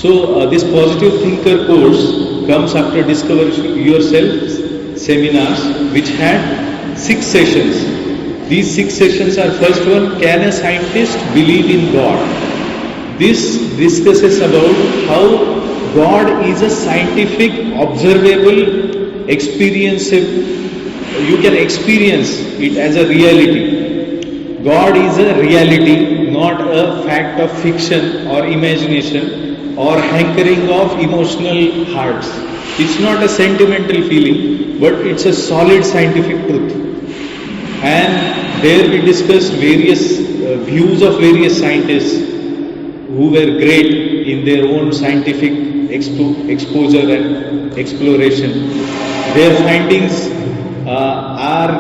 This positive thinker course comes after Discover Yourself seminars, which had 6 sessions. These 6 sessions are: first one, can a scientist believe in God? This discusses about how God is a scientific, observable, experienceable. You can experience it as a reality. God is a reality, not a fact of fiction or imagination or hankering of emotional hearts. It's not a sentimental feeling, but it's a solid scientific truth. And there we discussed various views of various scientists who were great in their own scientific exposure and exploration. Their findings are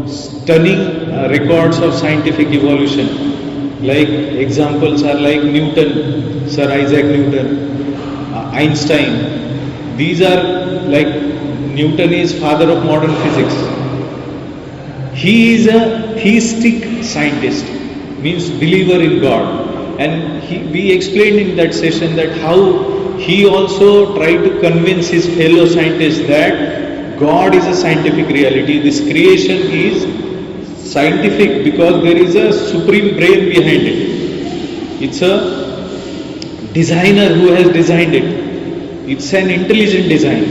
stunning records of scientific evolution. Like examples are like Newton, Sir Isaac Newton, Einstein. These are like, Newton is father of modern physics. He is a theistic scientist, means believer in God. And we explained in that session that how he also tried to convince his fellow scientists that God is a scientific reality. This creation is scientific because there is a supreme brain behind it. It's a designer who has designed it. It's an intelligent design.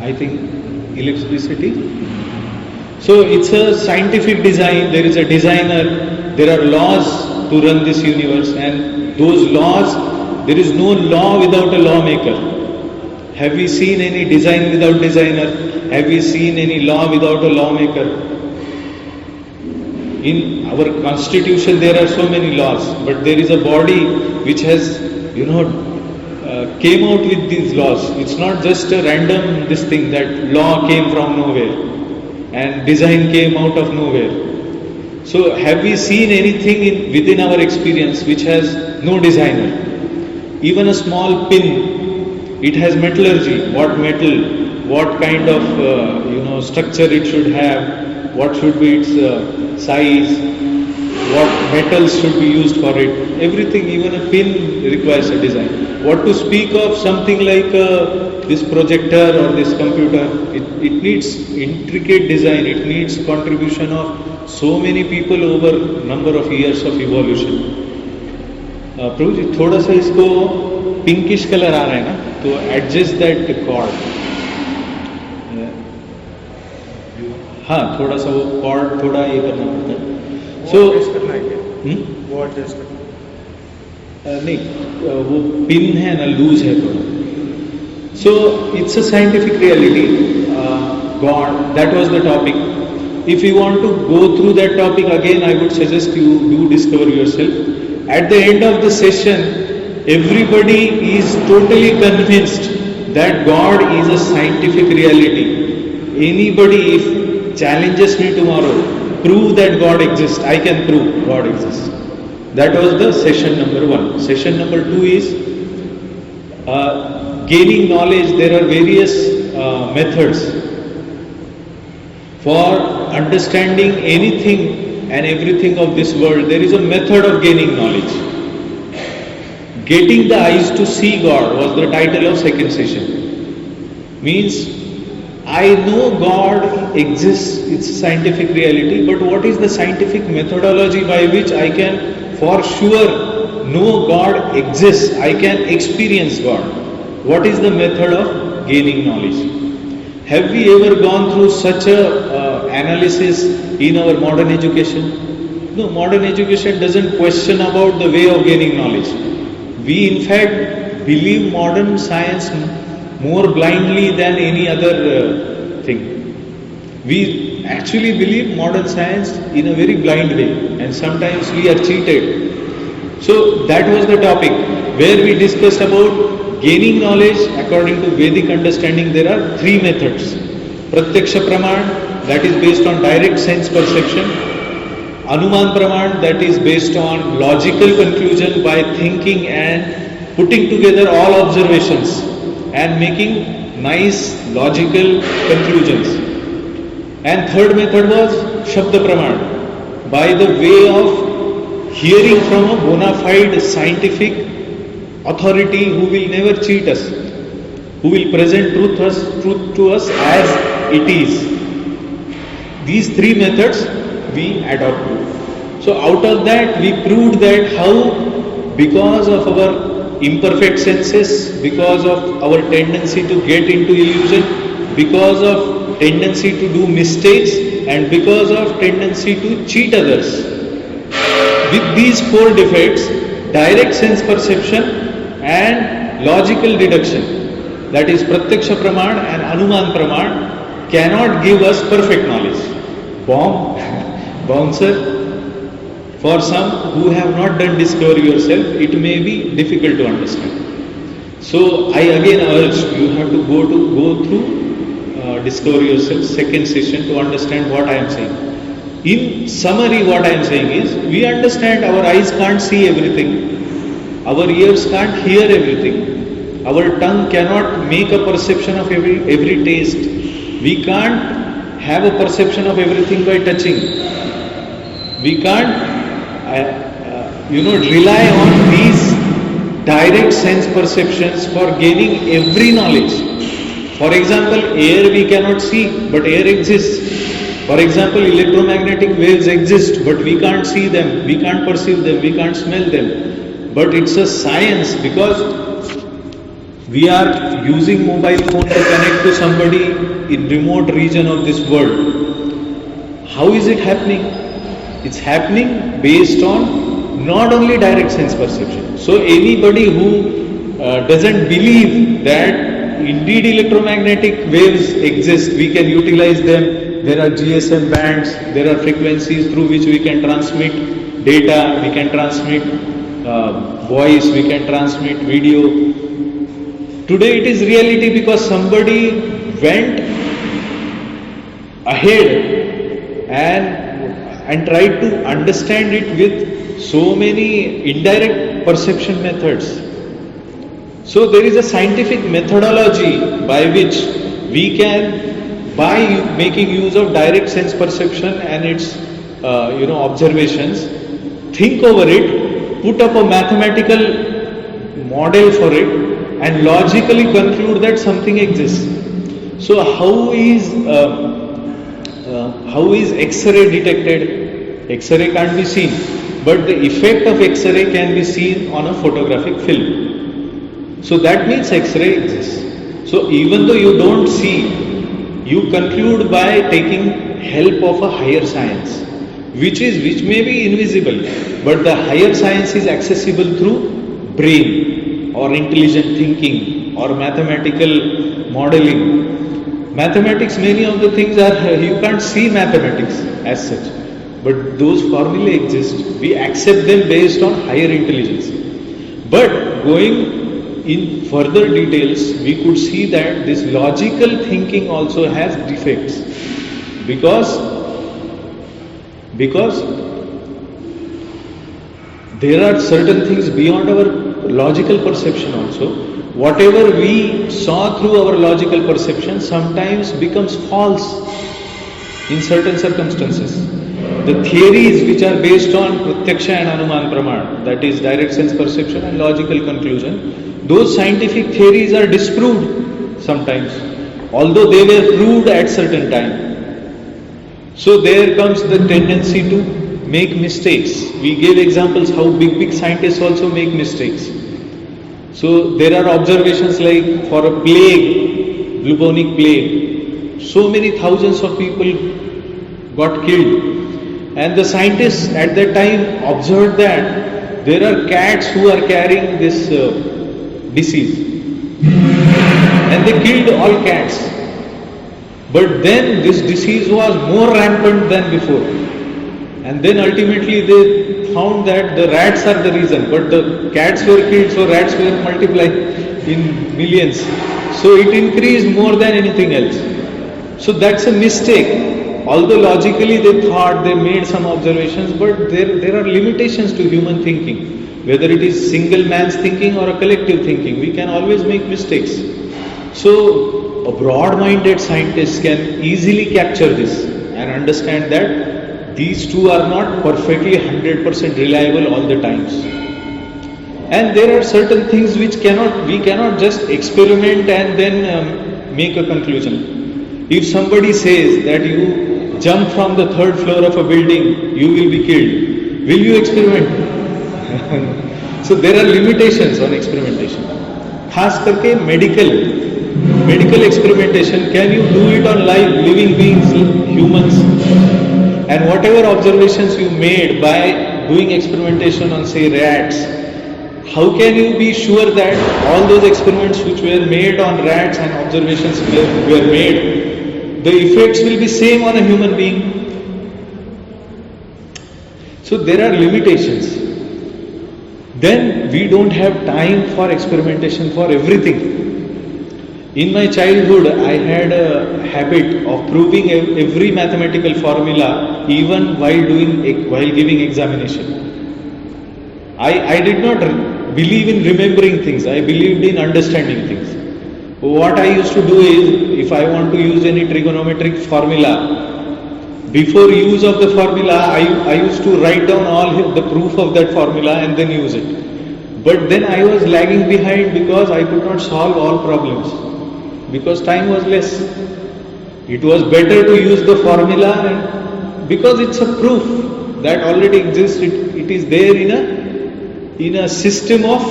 I think electricity. So it's a scientific design. There is a designer. There are laws to run this universe, and those laws, there is no law without a lawmaker. Have we seen any design without designer? Have we seen any law without a lawmaker? In our constitution there are so many laws, but there is a body which has, came out with these laws. It's not just a random this thing that law came from nowhere and design came out of nowhere. So have we seen anything within our experience which has no designer? Even a small pin, it has metallurgy. What metal, what kind of structure it should have, what should be its size, what metals should be used for it. Everything, even a pin requires a design. What to speak of something like this projector or this computer, it needs intricate design, it needs contribution of so many people over number of years of evolution. प्रभु जी थोड़ा सा इसको pinkish colour आ रहा है ना, तो adjust that cord. हाँ, थोड़ा सा वो कॉर्ड थोड़ा ये करना पड़ता है. सो करना है क्या? वो एडजस्ट करना नहीं, वो पिन है ना, लूज है थोड़ा. So it's a scientific reality. God, that was the topic. If you want to go through that topic again, I would suggest you do Discover Yourself. At the end of the session, everybody is totally convinced that God is a scientific reality. Anybody, if challenges me tomorrow, prove that God exists, I can prove God exists. That was the session number 1. Session number 2 is gaining knowledge. There are various methods for understanding anything and everything of this world. There is a method of gaining knowledge. Getting the eyes to see God was the title of second session. Means I know God exists, it's a scientific reality, but what is the scientific methodology by which I can for sure know God exists, I can experience God? What is the method of gaining knowledge? Have we ever gone through such a analysis in our modern education? No, modern education doesn't question about the way of gaining knowledge. We in fact believe modern science more blindly than any other thing. We actually believe modern science in a very blind way, and sometimes we are cheated. So that was the topic where we discussed about gaining knowledge according to Vedic understanding. There are 3 methods. Pratyaksha Praman, that is based on direct sense perception. Anuman Praman, that is based on logical conclusion by thinking and putting together all observations and making nice logical conclusions. And third method was Shabda Praman, by the way of hearing from a bona fide scientific authority who will never cheat us, who will present truth to us as it is. These three methods we adopted. So out of that we proved that how, because of our imperfect senses, because of our tendency to get into illusion, because of tendency to do mistakes, and because of tendency to cheat others. With these four defects, direct sense perception and logical deduction, that is Pratyaksha Praman and Anuman Praman, cannot give us perfect knowledge. Bouncer, for some who have not done discover yourself, it may be difficult to understand. So I again urge you have to go through discover yourself second session to understand what I am saying. In summary, what I am saying is, we understand our eyes can't see everything, our ears can't hear everything, our tongue cannot make a perception of every taste, we can't have a perception of everything by touching, we can't rely on these direct sense perceptions for gaining every knowledge. For example, air we cannot see, but air exists. For example, electromagnetic waves exist, but we can't see them, we can't perceive them, we can't smell them. But it's a science, because we are using mobile phone to connect to somebody in remote region of this world. How is it happening? It's happening based on not only direct sense perception. So anybody who doesn't believe that indeed electromagnetic waves exist, we can utilize them, there are GSM bands, there are frequencies through which we can transmit data, we can transmit voice, we can transmit video. Today it is reality because somebody went ahead and tried to understand it with so many indirect perception methods. So there is a scientific methodology by which we can, by making use of direct sense perception and its observations, think over it, put up a mathematical model for it, and logically conclude that something exists. So how is X-ray detected? X-ray can't be seen, but the effect of X-ray can be seen on a photographic film. So that means X-ray exists. So even though you don't see, you conclude by taking help of a higher science, which may be invisible, but the higher science is accessible through brain or intelligent thinking or mathematical modeling. Mathematics, many of the things are, you can't see mathematics as such, but those formulae exist. We accept them based on higher intelligence. But going in further details, we could see that this logical thinking also has defects, because there are certain things beyond our logical perception also. Whatever we saw through our logical perception sometimes becomes false in certain circumstances. The theories which are based on Pratyaksha and Anuman Praman, that is direct sense perception and logical conclusion, those scientific theories are disproved sometimes, although they were proved at certain time. So there comes the tendency to make mistakes. We gave examples how big scientists also make mistakes. So there are observations like for a plague, bubonic plague, so many thousands of people got killed. And the scientists at that time observed that there are cats who are carrying this disease. And they killed all cats. But then this disease was more rampant than before. And then ultimately they found that the rats are the reason. But the cats were killed, so rats were multiplied in millions. So it increased more than anything else. So that's a mistake. Although logically they thought, they made some observations, but there are limitations to human thinking. Whether it is single man's thinking or a collective thinking, we can always make mistakes. So a broad-minded scientist can easily capture this and understand that these two are not perfectly 100% reliable all the times. And there are certain things which we cannot just experiment and then make a conclusion. If somebody says that you jump from the third floor of a building, you will be killed, will you experiment? So there are limitations on experimentation. खास करके medical experimentation, can you do it on living beings, humans? And whatever observations you made by doing experimentation on, say, rats, how can you be sure that all those experiments which were made on rats and observations were made, the effects will be same on a human being? So there are limitations. Then we don't have time for experimentation for everything. In my childhood, I had a habit of proving every mathematical formula even while giving examination. I did not believe in remembering things. I believed in understanding things. What I used to do is, if I want to use any trigonometric formula, before use of the formula, I used to write down all the proof of that formula and then use it. But then I was lagging behind because I could not solve all problems, because time was less. It was better to use the formula, and because it's a proof that already exists, it is there in a system of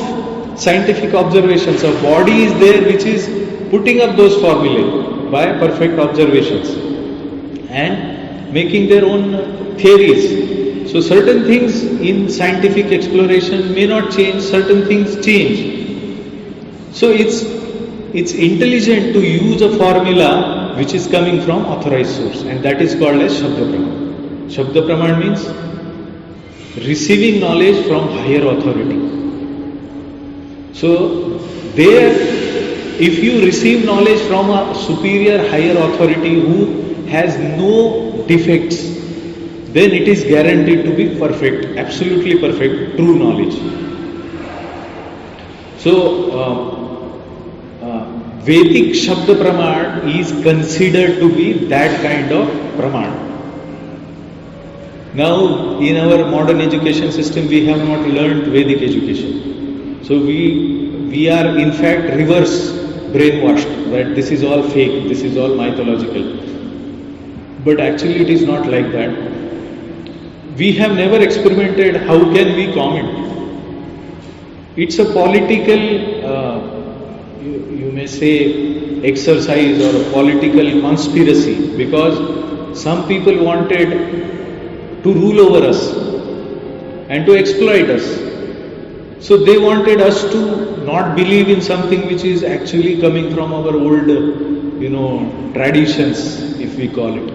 scientific observations. A body is there which is putting up those formulae by perfect observations and making their own theories. So certain things in scientific exploration may not change, certain things change. So it's intelligent to use a formula which is coming from authorized source, and that is called as Shabda Praman. Shabda Praman means receiving knowledge from higher authority. So there, if you receive knowledge from a superior higher authority who has no defects, then it is guaranteed to be perfect, absolutely perfect, true knowledge. So Vedic Shabda Praman is considered to be that kind of Praman. Now, in our modern education system, we have not learned Vedic education. So we are in fact reverse brainwashed that this is all fake, this is all mythological. But actually it is not like that. We have never experimented, how can we comment? It's a political, you may say, exercise or a political conspiracy, because some people wanted to rule over us and to exploit us. So they wanted us to not believe in something which is actually coming from our old, traditions, if we call it.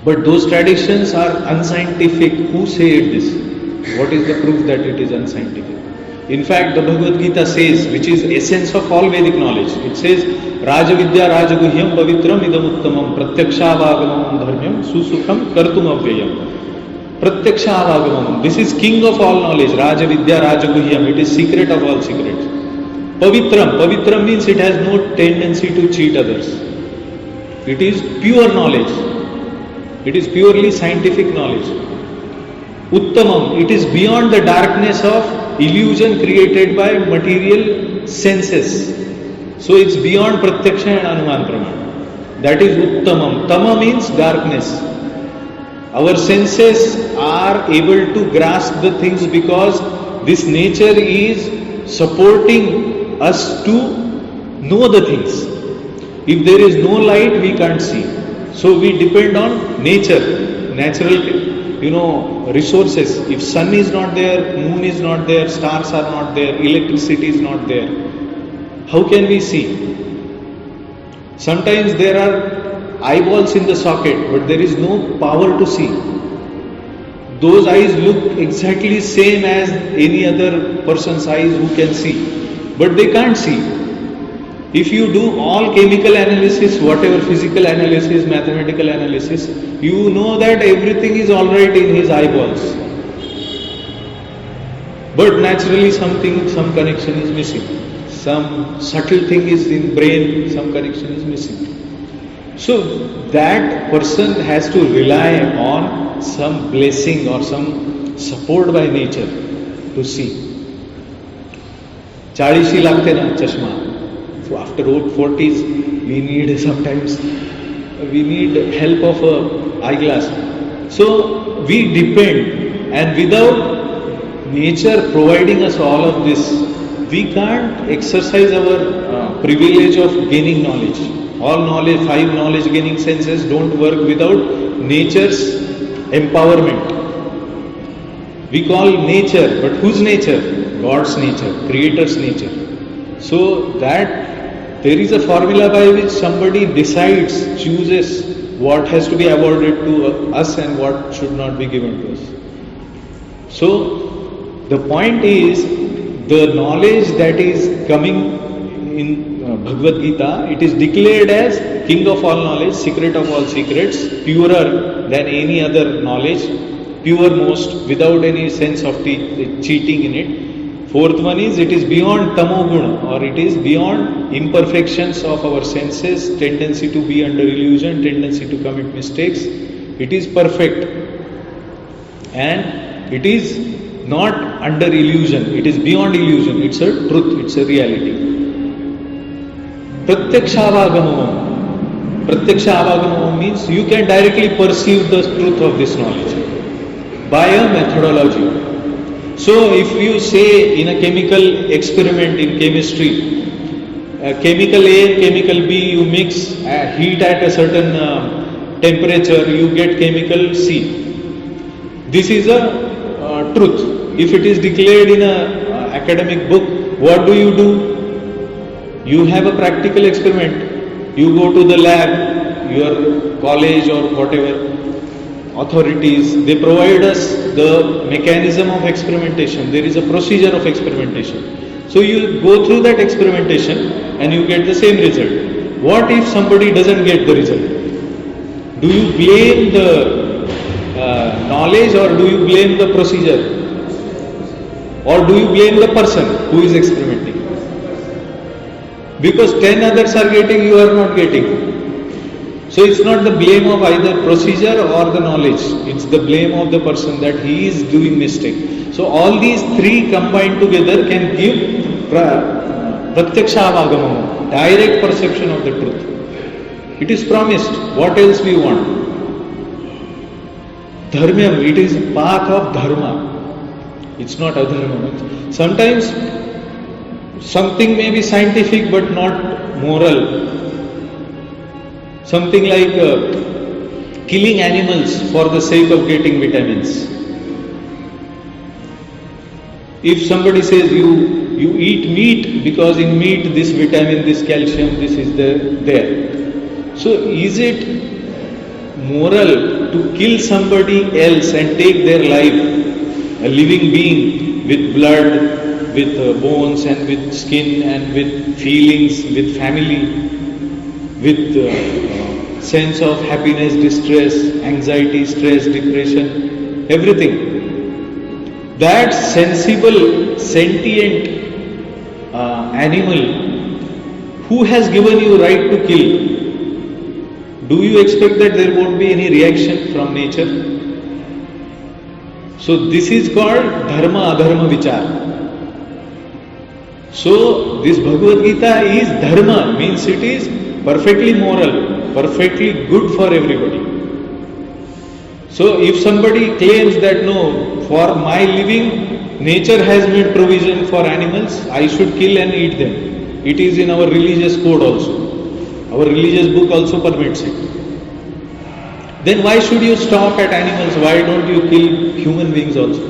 But those traditions are unscientific. Who said this? What is the proof that it is unscientific? In fact, the Bhagavad Gita says, which is essence of all Vedic knowledge, it says, Raja Vidya Rajaguhyam Pavitram Idam Uttamam Pratyakshavāgamam Dharmyam Susukham Kartum Avyayam. Pratyakshavāgamam. This is king of all knowledge. Raja Vidya Rajaguhyam. It is secret of all secrets. Pavitram. Pavitram means it has no tendency to cheat others. It is pure knowledge. It is purely scientific knowledge. Uttamam, it is beyond the darkness of illusion created by material senses. So it's beyond Pratyaksha and Anuman Praman. That is Uttamam. Tama means darkness. Our senses are able to grasp the things because this nature is supporting us to know the things. If there is no light, we can't see. So we depend on nature, natural, resources. If sun is not there, moon is not there, stars are not there, electricity is not there, how can we see? Sometimes there are eyeballs in the socket, but there is no power to see. Those eyes look exactly same as any other person's eyes who can see, but they can't see. If you do all chemical analysis, whatever physical analysis, mathematical analysis, you know that everything is alright in his eyeballs. But naturally some connection is missing. Some subtle thing is in brain, some connection is missing. So that person has to rely on some blessing or some support by nature to see. 40 लागते ना चश्मा. So after 40s we need sometimes help of a eyeglass. So we depend, and without nature providing us all of this, we can't exercise our privilege of gaining knowledge. All knowledge, 5 knowledge gaining senses don't work without nature's empowerment. We call nature, but whose nature? God's nature, Creator's nature. So that there is a formula by which somebody decides, chooses what has to be awarded to us and what should not be given to us. So the point is, the knowledge that is coming in Bhagavad Gita, it is declared as king of all knowledge, secret of all secrets, purer than any other knowledge, pure most, without any sense of cheating in it. Fourth one is, it is beyond tamoguna, or it is beyond imperfections of our senses, tendency to be under illusion, tendency to commit mistakes. It is perfect, and it is not under illusion, it is beyond illusion, it's a truth, it's a reality. Pratyaksha means you can directly perceive the truth of this knowledge by a methodology. So if you say in a chemical experiment in chemistry, chemical A and chemical B, you mix heat at a certain temperature, you get chemical C. This is a truth. If it is declared in a academic book, what do? You have a practical experiment. You go to the lab, your college or whatever authorities, they provide us the mechanism of experimentation. There is a procedure of experimentation. So you go through that experimentation and you get the same result. What if somebody doesn't get the result? Do you blame the knowledge, or do you blame the procedure? Or do you blame the person who is experimenting? Because 10 others are getting, you are not getting. So it's not the blame of either procedure or the knowledge. It's the blame of the person that he is doing mistake. So all these three combined together can give pratyaksha avagamam, direct perception of the truth. It is promised. What else we want? Dharmyam, it is path of dharma. It's not adharma. Sometimes something may be scientific but not moral. Something like killing animals for the sake of getting vitamins. If somebody says you eat meat because in meat this vitamin, this calcium, this is there. So is it moral to kill somebody else and take their life, a living being with blood, with bones and with skin and with feelings, with family, with sense of happiness, distress, anxiety, stress, depression, everything. That sensible, sentient animal who has given you right to kill, do you expect that there won't be any reaction from nature? So this is called dharma adharma vichar. So this Bhagavad Gita is dharma, means it is perfectly moral, perfectly good for everybody. So if somebody claims that no, for my living, nature has made provision for animals, I should kill and eat them. It is in our religious code also. Our religious book also permits it. Then why should you stop at animals? Why don't you kill human beings also?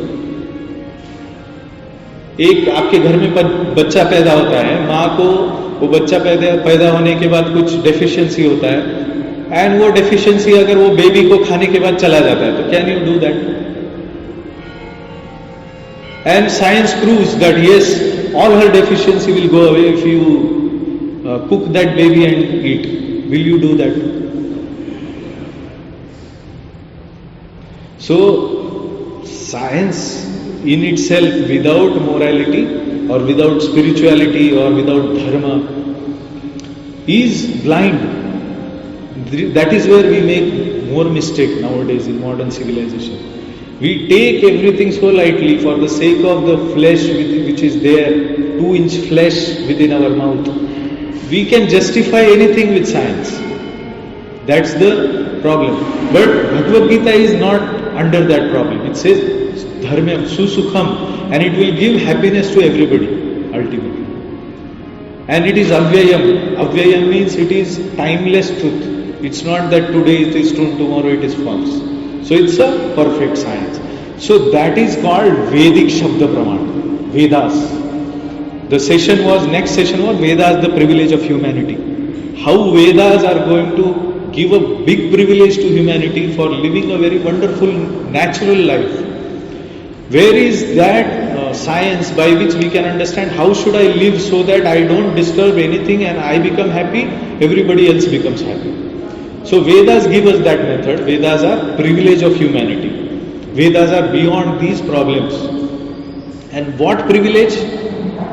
एक आपके घर में बच्चा पैदा होता है, माँ को वो बच्चा पैदा होने के बाद कुछ डेफिशिएंसी होता है, एंड वो डेफिशिएंसी अगर वो बेबी को खाने के बाद चला जाता है, तो can you do that? And science proves that yes, all her deficiency will go away if you cook that baby and eat. Will you do that? So science in itself, without morality or without spirituality or without dharma, is blind. That is where we make more mistake nowadays in modern civilization. We take everything so lightly for the sake of the flesh which is there, 2-inch flesh within our mouth. We can justify anything with science. That's the problem. But Bhagavad Gita is not under that problem. It says dharmyam susukham, and it will give happiness to everybody ultimately. And it is avyayam. Avyayam means it is timeless truth. It's not that today it is true, tomorrow it is false. So it's a perfect science. So that is called Vedic Shabda Praman, Vedas. The next session was Vedas, the privilege of humanity. How Vedas are going to give a big privilege to humanity for living a very wonderful natural life. Where is that science by which we can understand how should I live so that I don't disturb anything and I become happy, everybody else becomes happy. So Vedas give us that method. Vedas are privilege of humanity. Vedas are beyond these problems. And what privilege?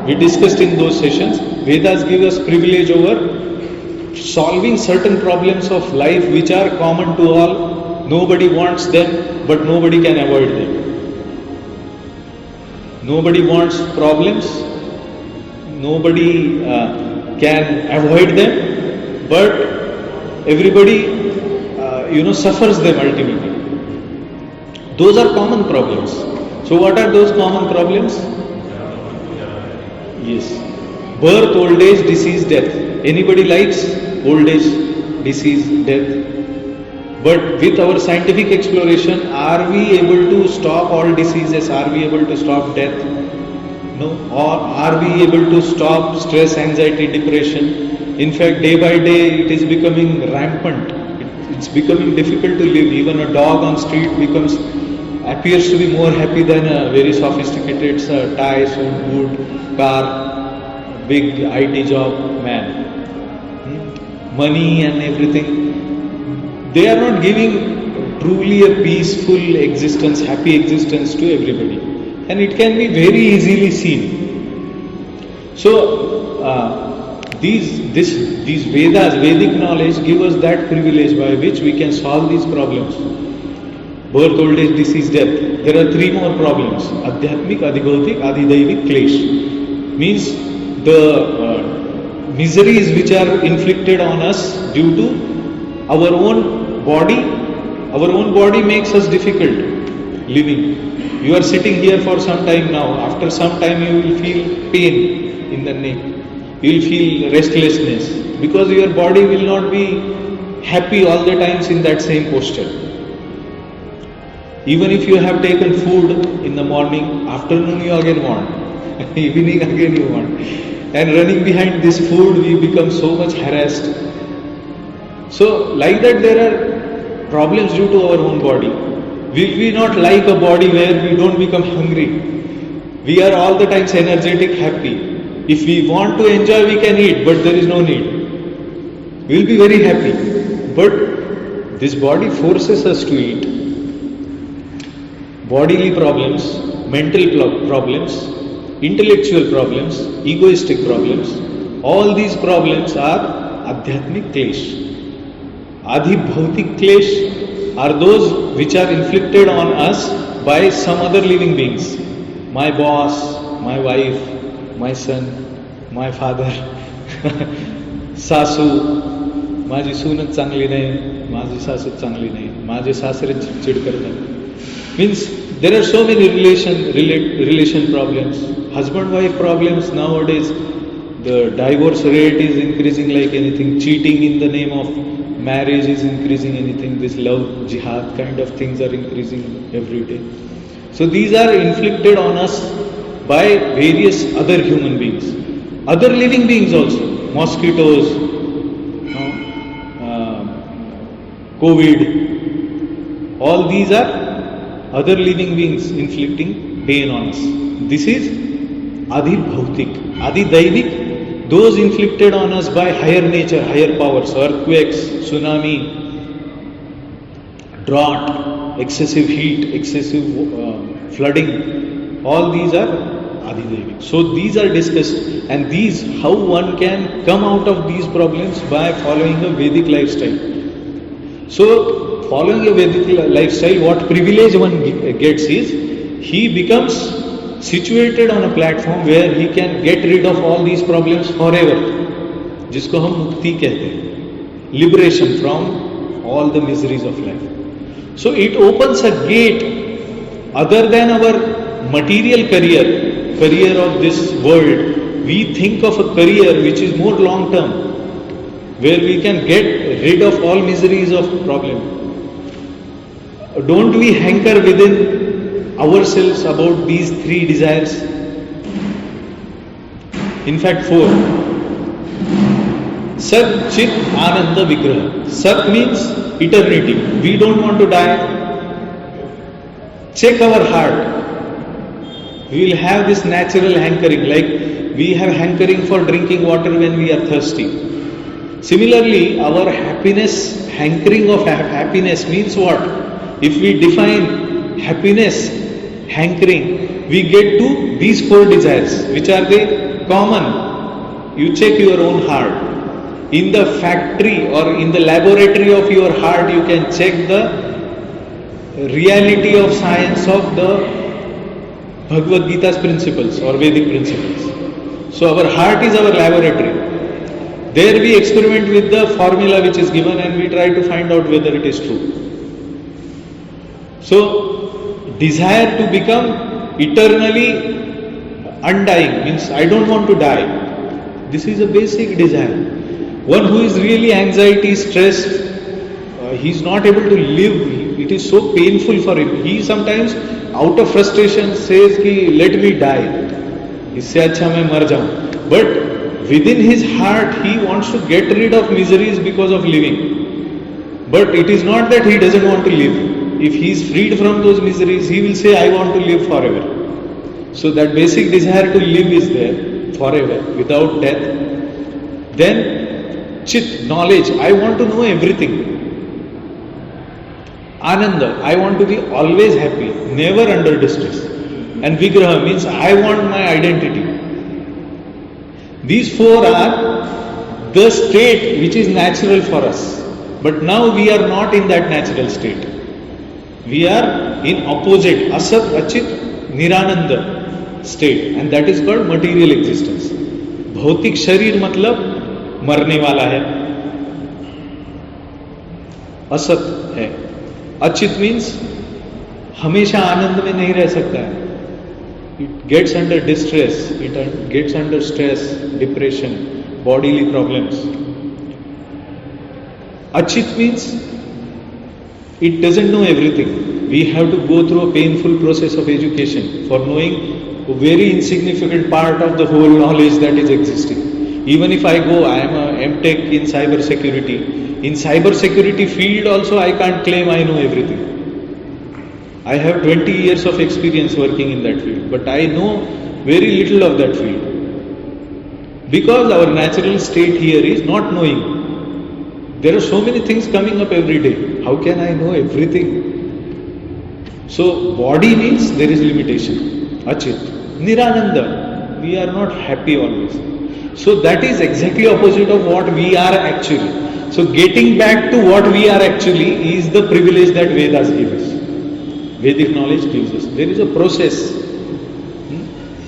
We discussed in those sessions. Vedas give us privilege over solving certain problems of life which are common to all. Nobody wants them, but nobody can avoid them. Nobody wants problems. Nobody can avoid them, but everybody suffers them ultimately. Those are common problems. So what are those common problems? Yes. Birth, old age, disease, death. Anybody likes old age, disease, death? But with our scientific exploration, are we able to stop all diseases? Are we able to stop death? No. Or are we able to stop stress, anxiety, depression? In fact, day by day it is becoming rampant. It's becoming difficult to live. Even a dog on street appears to be more happy than a very sophisticated tie, suit, boot, car, big IT job man. Money and everything. They are not giving truly a peaceful existence, happy existence to everybody. And it can be very easily seen. So, these Vedas, Vedic knowledge give us that privilege by which we can solve these problems. Birth, old age, disease, death. There are 3 more problems. Adhyatmik, Adhibhautik, Adhidaivik, Klesh. Means the miseries which are inflicted on us due to our own body. Our own body makes us difficult living. You are sitting here for some time now. After some time you will feel pain in the neck. You will feel restlessness because your body will not be happy all the times in that same posture. Even if you have taken food in the morning, afternoon you again want, evening again you want. And running behind this food, we become so much harassed. So, like that, there are problems due to our own body. We not like a body where we don't become hungry. We are all the times energetic, happy. If we want to enjoy, we can eat, but there is no need. We will be very happy. But this body forces us to eat. Bodily problems, mental problems, intellectual problems, egoistic problems, all these problems are Adhyatmik Klesh. Adhibhautik Klesh are those which are inflicted on us by some other living beings. My boss, my wife, my son, my father, सासू, माझी सूनच चांगली नाही, माझी सासूच चांगली नाही, माझे सासरे चिडचिड करतात. Means there are so many relation problems, husband-wife problems nowadays. The divorce rate is increasing like anything. Cheating in the name of marriage is increasing anything. This love, jihad kind of things are increasing every day. So these are inflicted on us by various other human beings, other living beings also. Mosquitoes, COVID, all these are other living beings inflicting pain on us. This is Adhibhautik. Adhidaivik, those inflicted on us by higher nature, higher powers, earthquakes, tsunami, drought, excessive heat, excessive flooding, all these are Adhidaivik. So these are discussed, and these, how one can come out of these problems by following a Vedic lifestyle. So, following a Vedic lifestyle, what privilege one gets is he becomes situated on a platform where he can get rid of all these problems forever, जिसको हम मुक्ति कहते हैं, liberation from all the miseries of life. So it opens a gate other than our material career of this world. We think of a career which is more long term, where we can get rid of all miseries of problem. Don't we hanker within ourselves about these three desires? In fact, four. Sat, Chit, Ananda, Vigraha. Sat means eternity. We don't want to die. Check our heart. We will have this natural hankering, like we have hankering for drinking water when we are thirsty. Similarly, our happiness, hankering of happiness means what? If we define happiness, hankering, we get to these four desires. Which are they? Common. You check your own heart. In the factory or in the laboratory of your heart, you can check the reality of science of the Bhagavad Gita's principles or Vedic principles. So our heart is our laboratory. There we experiment with the formula which is given and we try to find out whether it is true. So, desire to become eternally undying means I don't want to die. This is a basic desire. One who is really anxiety, stressed, he is not able to live. It is so painful for him. He sometimes out of frustration says कि let me die. इससे अच्छा मैं मर जाऊं. But within his heart he wants to get rid of miseries because of living. But it is not that he doesn't want to live. If he is freed from those miseries, he will say I want to live forever. So that basic desire to live is there forever without death. Then Chit, knowledge, I want to know everything. Ananda, I want to be always happy, never under distress. And Vigraha means I want my identity. These four are the state which is natural for us. But now we are not in that natural state. We are in opposite, Asat, Achit, Nirananda state. And that is called material existence. भौतिक शरीर मतलब मरने वाला है, असत है. अचित means हमेशा आनंद में नहीं रह सकता है. It gets under distress, it gets under stress, depression, bodily problems. Achit means it doesn't know everything. We have to go through a painful process of education for knowing a very insignificant part of the whole knowledge that is existing. Even if I go, I am a MTech in cyber security. In cyber security field also I can't claim I know everything. I have 20 years of experience working in that field, but I know very little of that field. Because our natural state here is not knowing. There are so many things coming up every day. How can I know everything? So body means there is limitation. Achit. Nirananda. We are not happy always. So that is exactly opposite of what we are actually. So getting back to what we are actually is the privilege that Vedas give us. Vedic knowledge gives us. There is a process.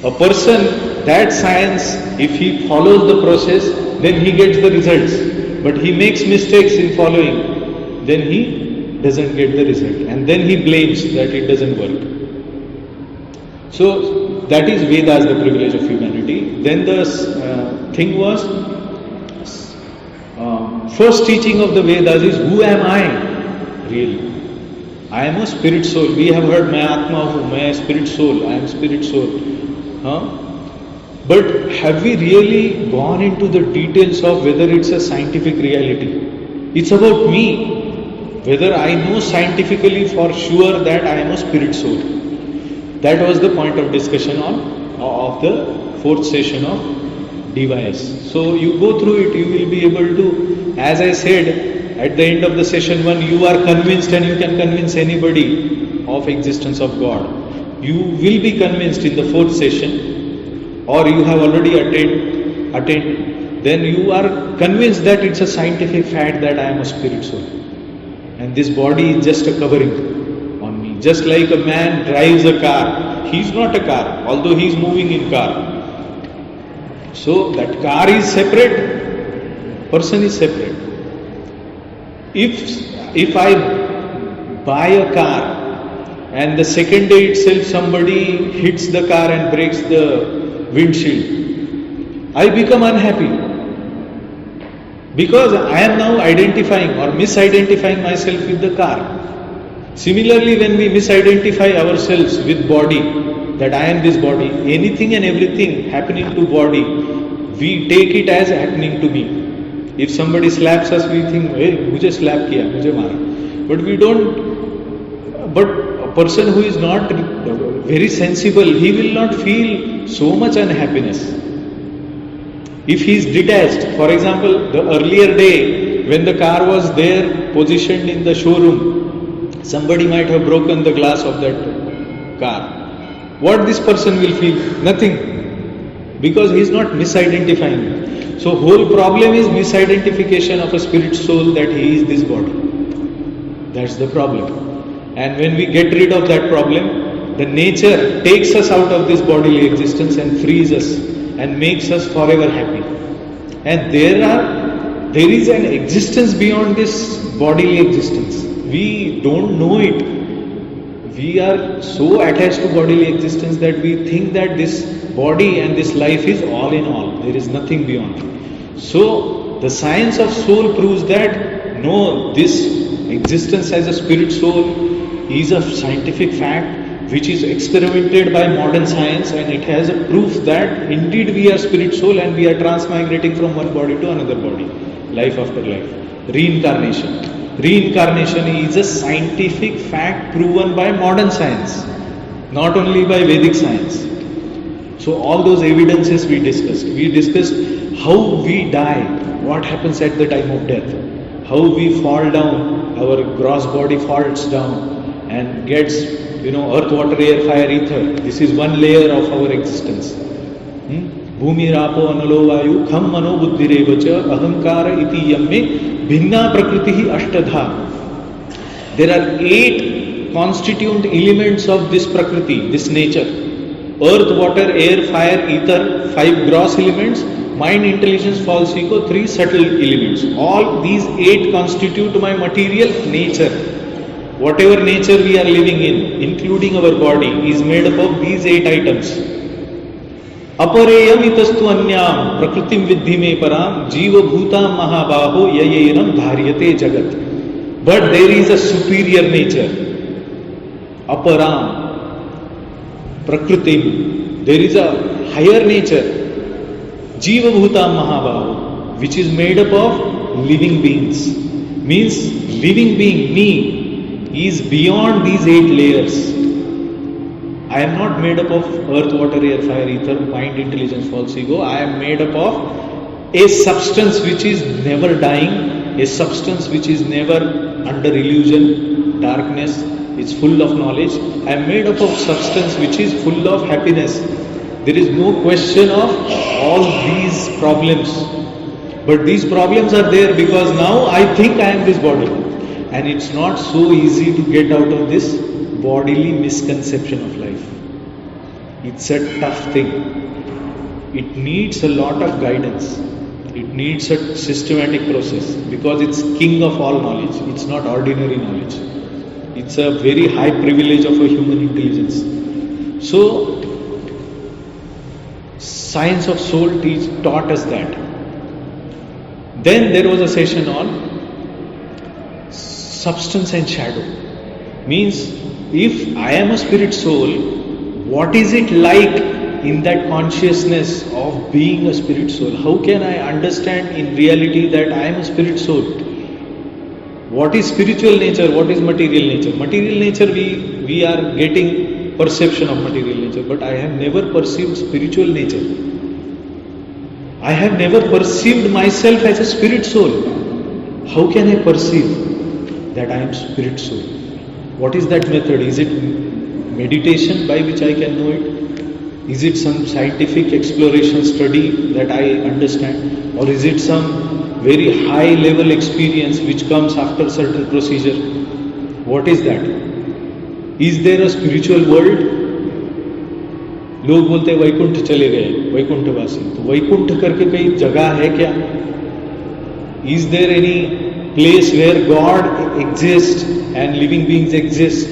A person, that science, if he follows the process, then he gets the results. But he makes mistakes in following, then he doesn't get the result. And then he blames that it doesn't work. So that is Vedas, the privilege of humanity. Then the thing was, first teaching of the Vedas is, who am I really? I am a spirit soul. We have heard, मैं आत्मा हूँ, मैं spirit soul, I am spirit soul. But have we really gone into the details of whether it's a scientific reality? It's about me. Whether I know scientifically for sure that I am a spirit soul. That was the point of discussion of the fourth session of DYS. So you go through it, you will be able to, as I said, at the end of the session 1, you are convinced and you can convince anybody of existence of God. You will be convinced in the fourth session, or you have already attained, then you are convinced that it's a scientific fact that I am a spirit soul. and this body is just a covering on me. Just like a man drives a car, he is not a car, although he is moving in car. So that car is separate, person is separate. If I buy a car and the second day itself somebody hits the car and breaks the windshield, I become unhappy. Because I am now identifying or misidentifying myself with the car. Similarly, when we misidentify ourselves with body, that I am this body, anything and everything happening to body, we take it as happening to me. If somebody slaps us, we think, hey, mujhe slap kiya, mujhe mara. But we don't, but a person who is not very sensible, he will not feel so much unhappiness. If he is detached, for example, the earlier day when the car was there positioned in the showroom, somebody might have broken the glass of that car. What this person will feel? Nothing. Because he is not misidentifying. So whole problem is misidentification of a spirit soul that he is this body. That's the problem. And when we get rid of that problem, the nature takes us out of this bodily existence and frees us and makes us forever happy. And there is an existence beyond this bodily existence. We don't know it. We are so attached to bodily existence that we think that this body and this life is all in all. There is nothing beyond. So the science of soul proves that no, this existence as a spirit soul is a scientific fact which is experimented by modern science, and it has a proof that indeed we are spirit soul and we are transmigrating from one body to another body, life after life. Reincarnation. Reincarnation is a scientific fact proven by modern science, not only by Vedic science. So all those evidences we discussed. We discussed how we die, what happens at the time of death, how we fall down, our gross body falls down and gets earth, water, air, fire, ether. This is one layer of our existence. Bhumi, Rapo, Analo, Vayu, Kham, Mano, Buddhirevacha, Ahankara, Iti, Yamme, Bhinna, Prakriti, Ashtadha. There are 8 constituent elements of this Prakriti, this nature. Earth, water, air, fire, ether, 5 gross elements. Mind, intelligence, false ego, 3 subtle elements. All these 8 constitute my material nature. Whatever nature we are living in, including our body, is made up of these 8 items. Apareyam itastu anyam prakritim vidhi me param jiva bhutam mahabaho yayeram dharyate jagat. But there is a superior nature. Aparam, prakritim. There is a higher nature. Jiva bhutam mahabaho, which is made up of living beings. Means living being, me, is beyond these 8 layers. I am not made up of earth, water, air, fire, ether, mind, intelligence, false ego. I am made up of a substance which is never dying, a substance which is never under illusion, darkness, it's full of knowledge. I am made up of substance which is full of happiness. There is no question of all these problems. But these problems are there because now I think I am this body. And it's not so easy to get out of this bodily misconception of life. It's a tough thing. It needs a lot of guidance. It needs a systematic process because it's king of all knowledge. It's not ordinary knowledge. It's a very high privilege of a human intelligence. So, science of soul taught us that. Then there was a session on substance and shadow. Means if I am a spirit soul, what is it like in that consciousness of being a spirit soul? How can I understand in reality that I am a spirit soul? What is spiritual nature? What is material nature? Material nature, we are getting perception of material nature, but I have never perceived spiritual nature. I have never perceived myself as a spirit soul. How can I perceive that I am spirit soul? What is that method? Is it meditation by which I can know it? Is it some scientific exploration study that I understand? Or is it some very high level experience which comes after certain procedure. What is that? Is there a spiritual world? लोग बोलते हैं वैकुंठ चले गए, वैकुंठवासी. तो वैकुंठ करके कहीं जगह है क्या? Is there any place where God exists and living beings exist?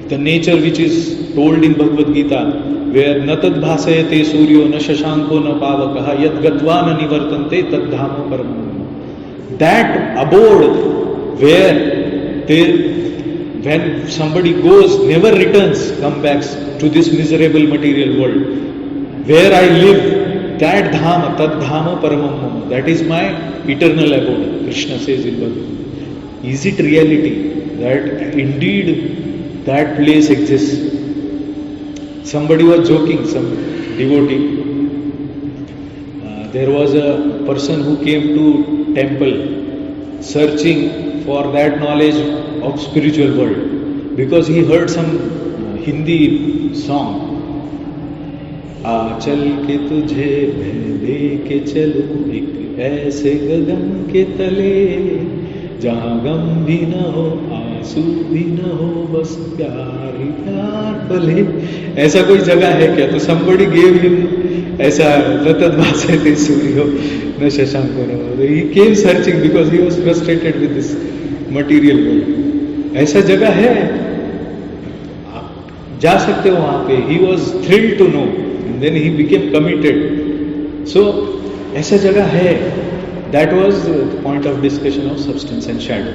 The nature which is told in Bhagavad Gita, where न तद् भासयते सूर्यो न शशांको न पावकः यद् गत्वा न निवर्तन्ते तद् धामो परमम्. That abode where there, when somebody goes, never returns, come back to this miserable material world. Where I live, that dhama, tad dhama paramam, that is my eternal abode, Krishna says in Bhagavad. Is it reality that indeed that place exists? Somebody was joking, some devotee. There was a person who came to temple searching for that knowledge of spiritual world, because he heard some Hindi song. चल के तुझे मैं दे के चलूं एक ऐसे गगन के तले जहाँ गम भी न हो आंसू भी न हो बस प्यार ही प्यार पले. ऐसा कोई जगह है क्या? तो somebody gave him ऐसा लतत भासयते सूर्यो न शशांको न. He came searching because he was frustrated with this material world. ऐसा जगह है, आप जा सकते हो वहां पे. He was thrilled to know. Then he became committed. So, ऐसा जगह है. That was the point of discussion of substance and shadow.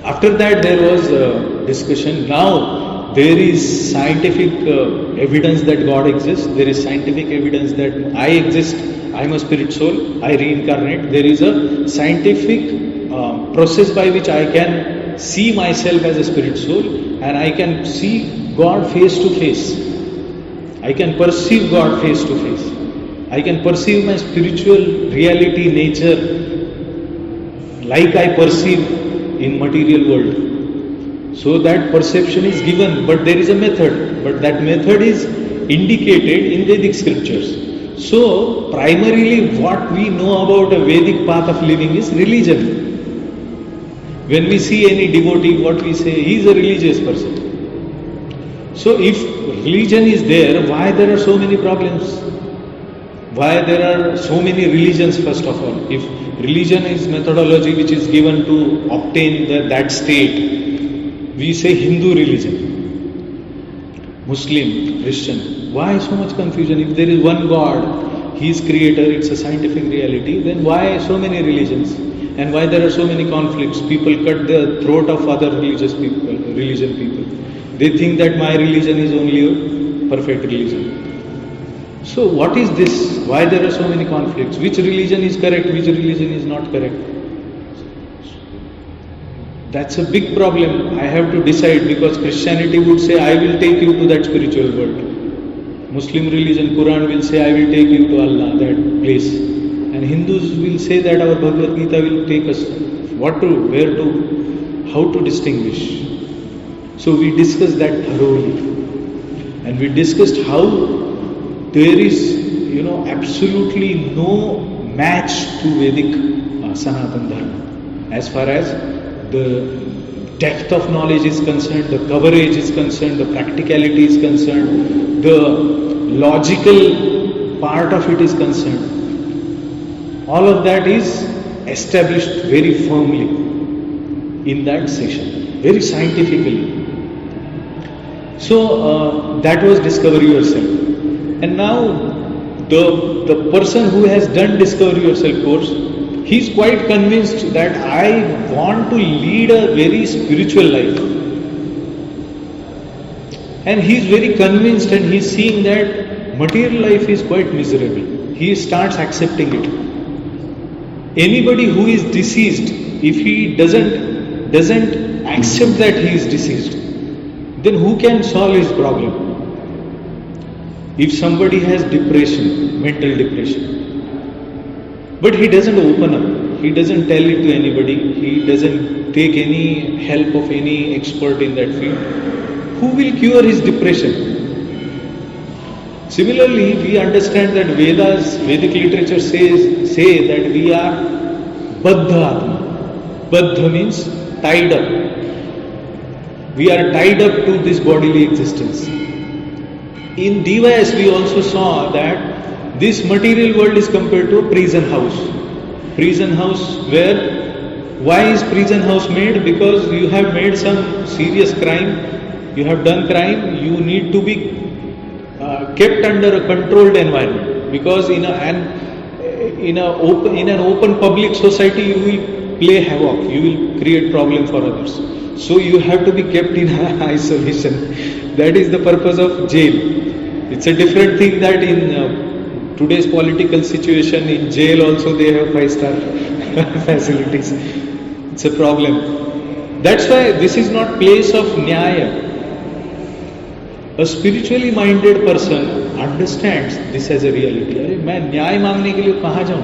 After that, there was discussion. Now, there is scientific evidence that God exists. There is scientific evidence that I exist. I am a spirit soul. I reincarnate. There is a scientific process by which I can see myself as a spirit soul, and I can see God face to face. I can perceive God face to face. I can perceive my spiritual reality, nature, like I perceive in material world. So that perception is given, but there is a method. But that method is indicated in Vedic scriptures. So primarily what we know about a Vedic path of living is religion. When we see any devotee, what we say, he is a religious person. So if religion is there, why there are so many problems? Why there are so many religions first of all? If religion is methodology which is given to obtain that state, we say Hindu religion, Muslim, Christian. Why so much confusion? If there is one God, He is creator, it's a scientific reality, then why so many religions? And why there are so many conflicts? People cut the throat of other religion people. They think that my religion is only a perfect religion. So what is this? Why there are so many conflicts? Which religion is correct? Which religion is not correct? That's a big problem. I have to decide, because Christianity would say, I will take you to that spiritual world. Muslim religion, Quran will say, I will take you to Allah, that place. And Hindus will say that our Bhagavad Gita will take us what to, where to, how to distinguish. So we discussed that thoroughly, and we discussed how there is, absolutely no match to Vedic Sanatana Dharma as far as the depth of knowledge is concerned, the coverage is concerned, the practicality is concerned, the logical part of it is concerned. All of that is established very firmly in that session, very scientifically. So that was Discover Yourself. And now the person who has done Discover Yourself course, he is quite convinced that I want to lead a very spiritual life. And he is very convinced, and he is seeing that material life is quite miserable. He starts accepting it. Anybody who is deceased, if he doesn't accept that he is deceased, then who can solve his problem? If somebody has depression, mental depression, but he doesn't open up, he doesn't tell it to anybody, he doesn't take any help of any expert in that field, who will cure his depression? Similarly, we understand that Vedic literature say that we are Baddha Atma. Baddha means tied up. We are tied up to this bodily existence. In DYS, we also saw that this material world is compared to a prison house. Prison house where, why is prison house made? Because you have made some serious crime, you have done crime, you need to be kept under a controlled environment. Because in an open public society, you will play havoc, you will create problem for others. So you have to be kept in isolation. That is the purpose of jail. It's a different thing that in today's political situation, in jail also they have 5-star facilities. It's a problem. That's why this is not place of nyaya. A spiritually minded person understands this as a reality. अरे मैं न्याय मांगने के लिए कहाँ जाऊँ?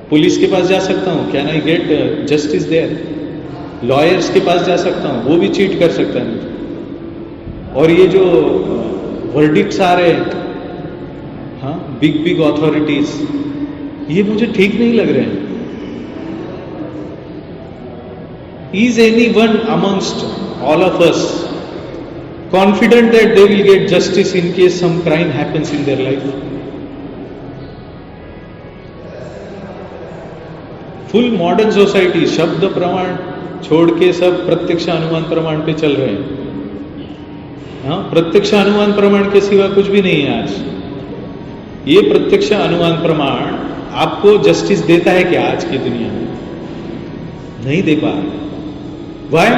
Police के पास जा सकता हूँ, can I get justice there? Lawyers के पास जा सकता हूँ, वो भी चीट कर सकता है मुझे। और ये जो वर्डिक्ट्स आ रहे हैं, हाँ, बिग अथॉरिटीज, ये मुझे ठीक नहीं लग रहे हैं। Is anyone amongst all of us confident that they will get justice in case some crime happens in their life? Full modern society शब्द प्रमाण छोड़ के सब प्रत्यक्ष अनुमान प्रमाण पे चल रहे हैं। हाँ, प्रत्यक्ष अनुमान प्रमाण के सिवा कुछ भी नहीं है आज। ये प्रत्यक्ष अनुमान प्रमाण आपको जस्टिस देता है क्या आज की दुनिया में? नहीं दे पा रहा। Why?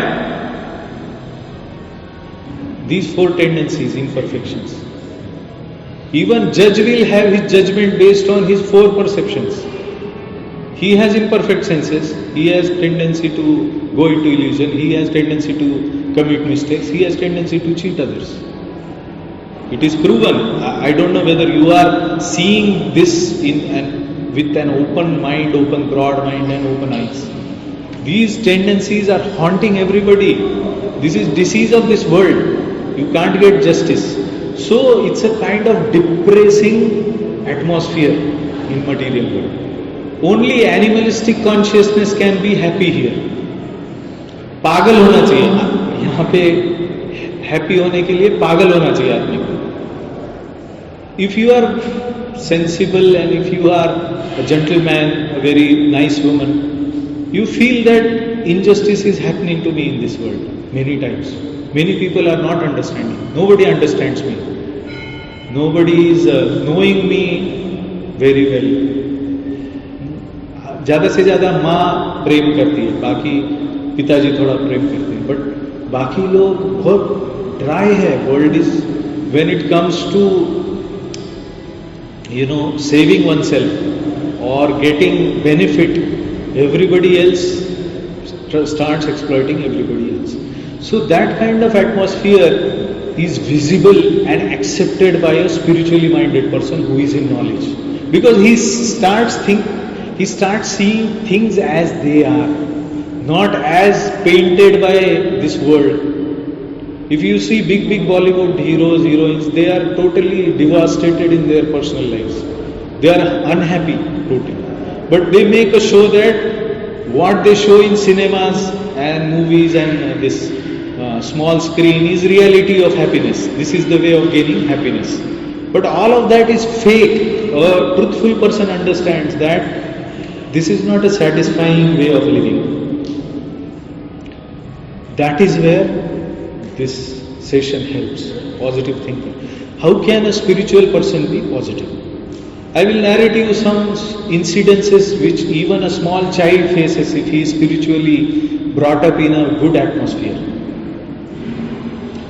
These 4 tendencies, imperfections. Even judge will have his judgment based on his 4 perceptions. He has imperfect senses, he has tendency to go into illusion, he has tendency to commit mistakes, he has tendency to cheat others. It is proven. I don't know whether you are seeing this with an open mind, open broad mind and open eyes. These tendencies are haunting everybody. This is disease of this world. You can't get justice. So it's a kind of depressing atmosphere in material world. Only animalistic consciousness can be happy here. पागल होना चाहिए यहाँ पे, happy होने के लिए पागल होना चाहिए आदमी को. If you are sensible and if you are a gentleman, a very nice woman, you feel that injustice is happening to me in this world many times. Many people are not understanding. Nobody understands me. Nobody is knowing me very well. ज़्यादा से ज़्यादा माँ प्रेम करती है, बाकी पिताजी थोड़ा प्रेम करते हैं, बट बाकी लोग बहुत ड्राई है. World is, when it comes to saving oneself or getting benefit, everybody else starts exploiting everybody else. So that kind of atmosphere is visible and accepted by a spiritually minded person who is in knowledge, because he starts seeing things as they are, not as painted by this world. If you see big Bollywood heroes, heroines, they are totally devastated in their personal lives. They are unhappy totally. But they make a show that what they show in cinemas and movies and this small screen is reality of happiness. This is the way of gaining happiness. But all of that is fake. A truthful person understands that this is not a satisfying way of living. That is where this session helps. Positive thinking. How can a spiritual person be positive? I will narrate you some incidences which even a small child faces if he is spiritually brought up in a good atmosphere.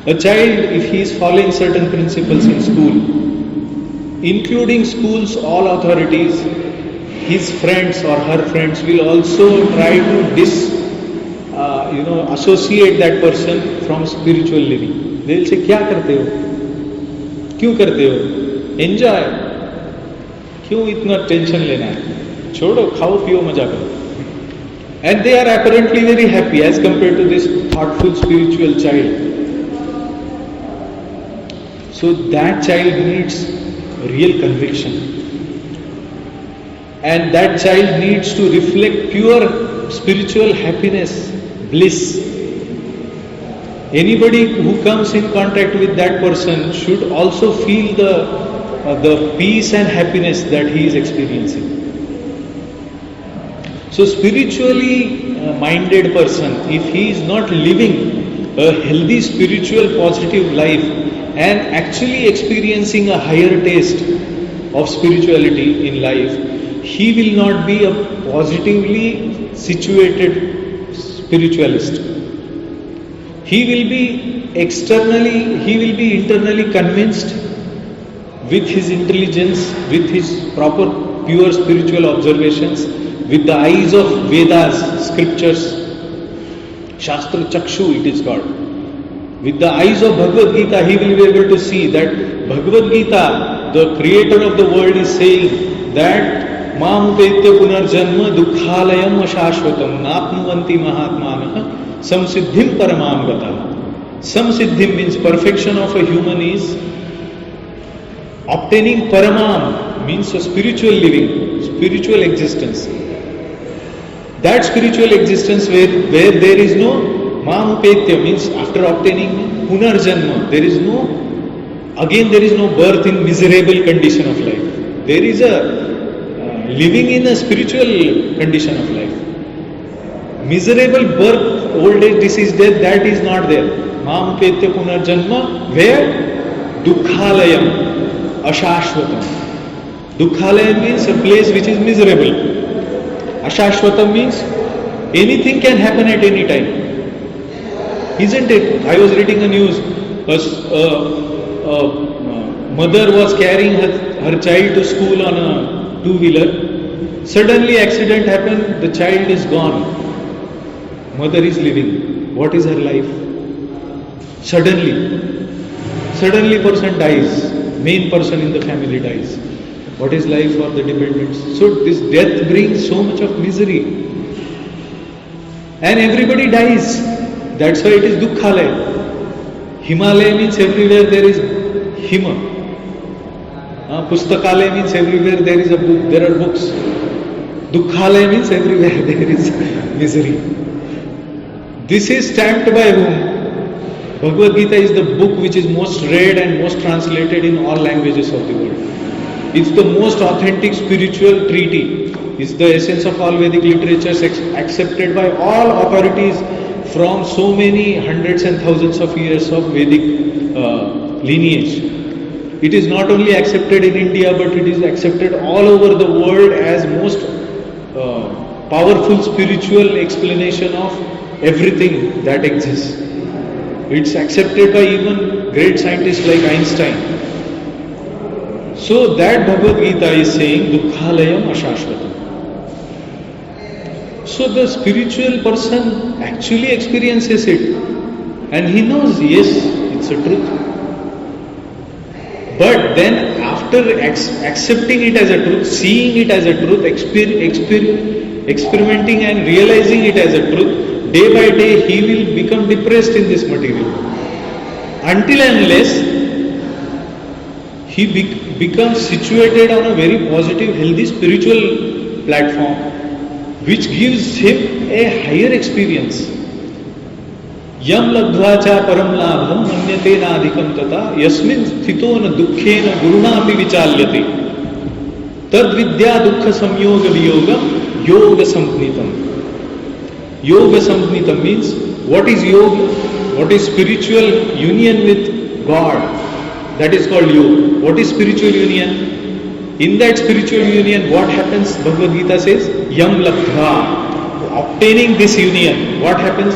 A child, if he is following certain principles in school, including school's all authorities, his friends or her friends will also try to associate that person from spiritual living. They will say, क्या करते हो, क्यों करते हो, enjoy, क्यों इतना tension लेना है, छोड़ो, खाओ पियो मजा करो. And they are apparently very happy as compared to this thoughtful spiritual child. So that child needs real conviction. And that child needs to reflect pure spiritual happiness, bliss. Anybody who comes in contact with that person should also feel the peace and happiness that he is experiencing. So spiritually minded person, if he is not living a healthy spiritual positive life and actually experiencing a higher taste of spirituality in life, he will not be a positively situated spiritualist. He will be internally convinced with his intelligence, with his proper pure spiritual observations, with the eyes of Vedas, scriptures, Shastra Chakshu it is called. With the eyes of Bhagavad Gita, he will be able to see that Bhagavad Gita, the creator of the world, is saying that Mamupetya punarjanma dukkhalayam ashashvatam napnuvanti mahatmanah samsiddhim paramam gata. Samsiddhim means perfection of a human is obtaining paramam, means a spiritual living, spiritual existence. That spiritual existence where there is no Mamupetya, means after obtaining punarjanma, there is no birth in miserable condition of life. There is a living in a spiritual condition of life. Miserable birth, old age, disease, death, that is not there. Mamupetya punarjanma, where dukkhalayam, ashashvatam. Dukkhalayam means a place which is miserable. Ashashvatam means anything can happen at any time. Isn't it? I was reading a news. A mother was carrying her child to school on a two-wheeler. Suddenly accident happened, the child is gone. Mother is living. What is her life? Suddenly person dies. Main person in the family dies. What is life for the dependents? So this death brings so much of misery. And everybody dies. That's why it is Dukkhalaya. Himalaya means everywhere there is Hima. Pustakalaya means everywhere there is a book, there are books. Dukkhalaya means everywhere there is misery. This is stamped by whom? Bhagavad Gita is the book which is most read and most translated in all languages of the world. It's the most authentic spiritual treaty. It's the essence of all Vedic literatures, accepted by all authorities from so many hundreds and thousands of years of Vedic lineage. It is not only accepted in India, but it is accepted all over the world as most powerful spiritual explanation of everything that exists. It's accepted by even great scientists like Einstein. So that Bhagavad Gita is saying Dukkhalayam Ashashvatam. So the spiritual person actually experiences it and he knows, yes, it's a truth. But then after accepting it as a truth, seeing it as a truth, experimenting and realizing it as a truth, day by day he will become depressed in this material. Until and unless he becomes situated on a very positive, healthy spiritual platform, which gives him a higher experience. Yam labdhva cha param labham manyate nadhikam tata yasmin sthito na dukkhena guruna api vichalyate tad vidya dukkha samyoga viyogam yoga samhnitam. Yoga samhnitam means, what is yoga? What is spiritual union with God? That is called yoga. What is spiritual union? In that spiritual union, what happens? Bhagavad Gita says, Yam labdhva. Obtaining this union, what happens?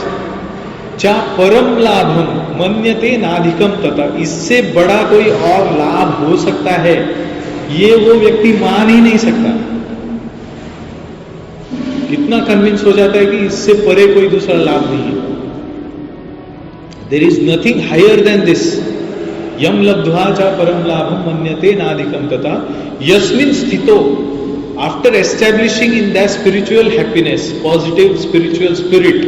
Cha param labham manyate nadhikam tata. इससे बड़ा कोई और लाभ हो सकता है, ये वो व्यक्ति मान ही नहीं सकता. इतना कन्विंस हो जाता है कि इससे परे कोई दूसरा लाभ नहीं है. There is nothing higher than this. Yam labdhva cha param labham manyate nadhikam tata yasmin sthito. After establishing in that spiritual happiness, positive spiritual spirit,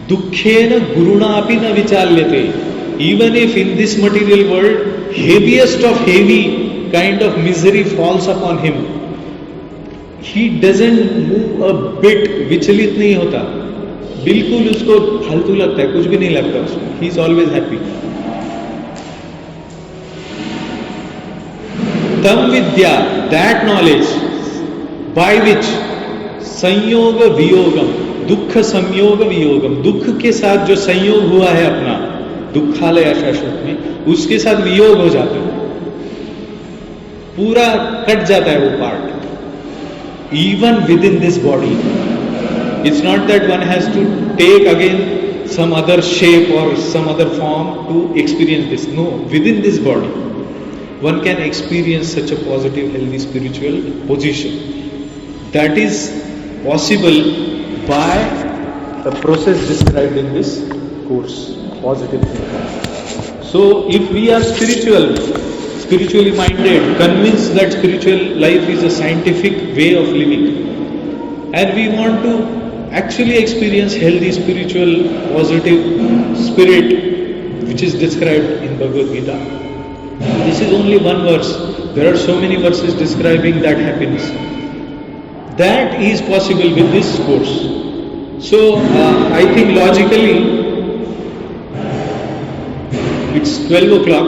dukkhena guruna api na vichalyate. even if in this material world heaviest of heavy kind of misery falls upon him, he doesn't move a bit, विचलित नहीं होता, बिल्कुल उसको फालतू लगता है, कुछ भी नहीं लगता उसको, he is always happy. तम विद्या, that knowledge by which संयोग वियोगम, दुख संयोग वियोगम, दुख के साथ जो संयोग हुआ है अपना दुखालय शाश्वत में, उसके साथ वियोग हो जाता है, पूरा कट जाता है वो part. Even within this body, it's not that one has to take again some other shape or some other form to experience this. No, within this body, one can experience such a positive, healthy spiritual position. That is possible by the process described in this course, positive thinking. So, if we are spiritually minded, convinced that spiritual life is a scientific way of living, and we want to actually experience healthy spiritual positive spirit which is described in Bhagavad Gita. This is only one verse. There are so many verses describing that happiness. That is possible with this course. So I think logically it's 12 o'clock.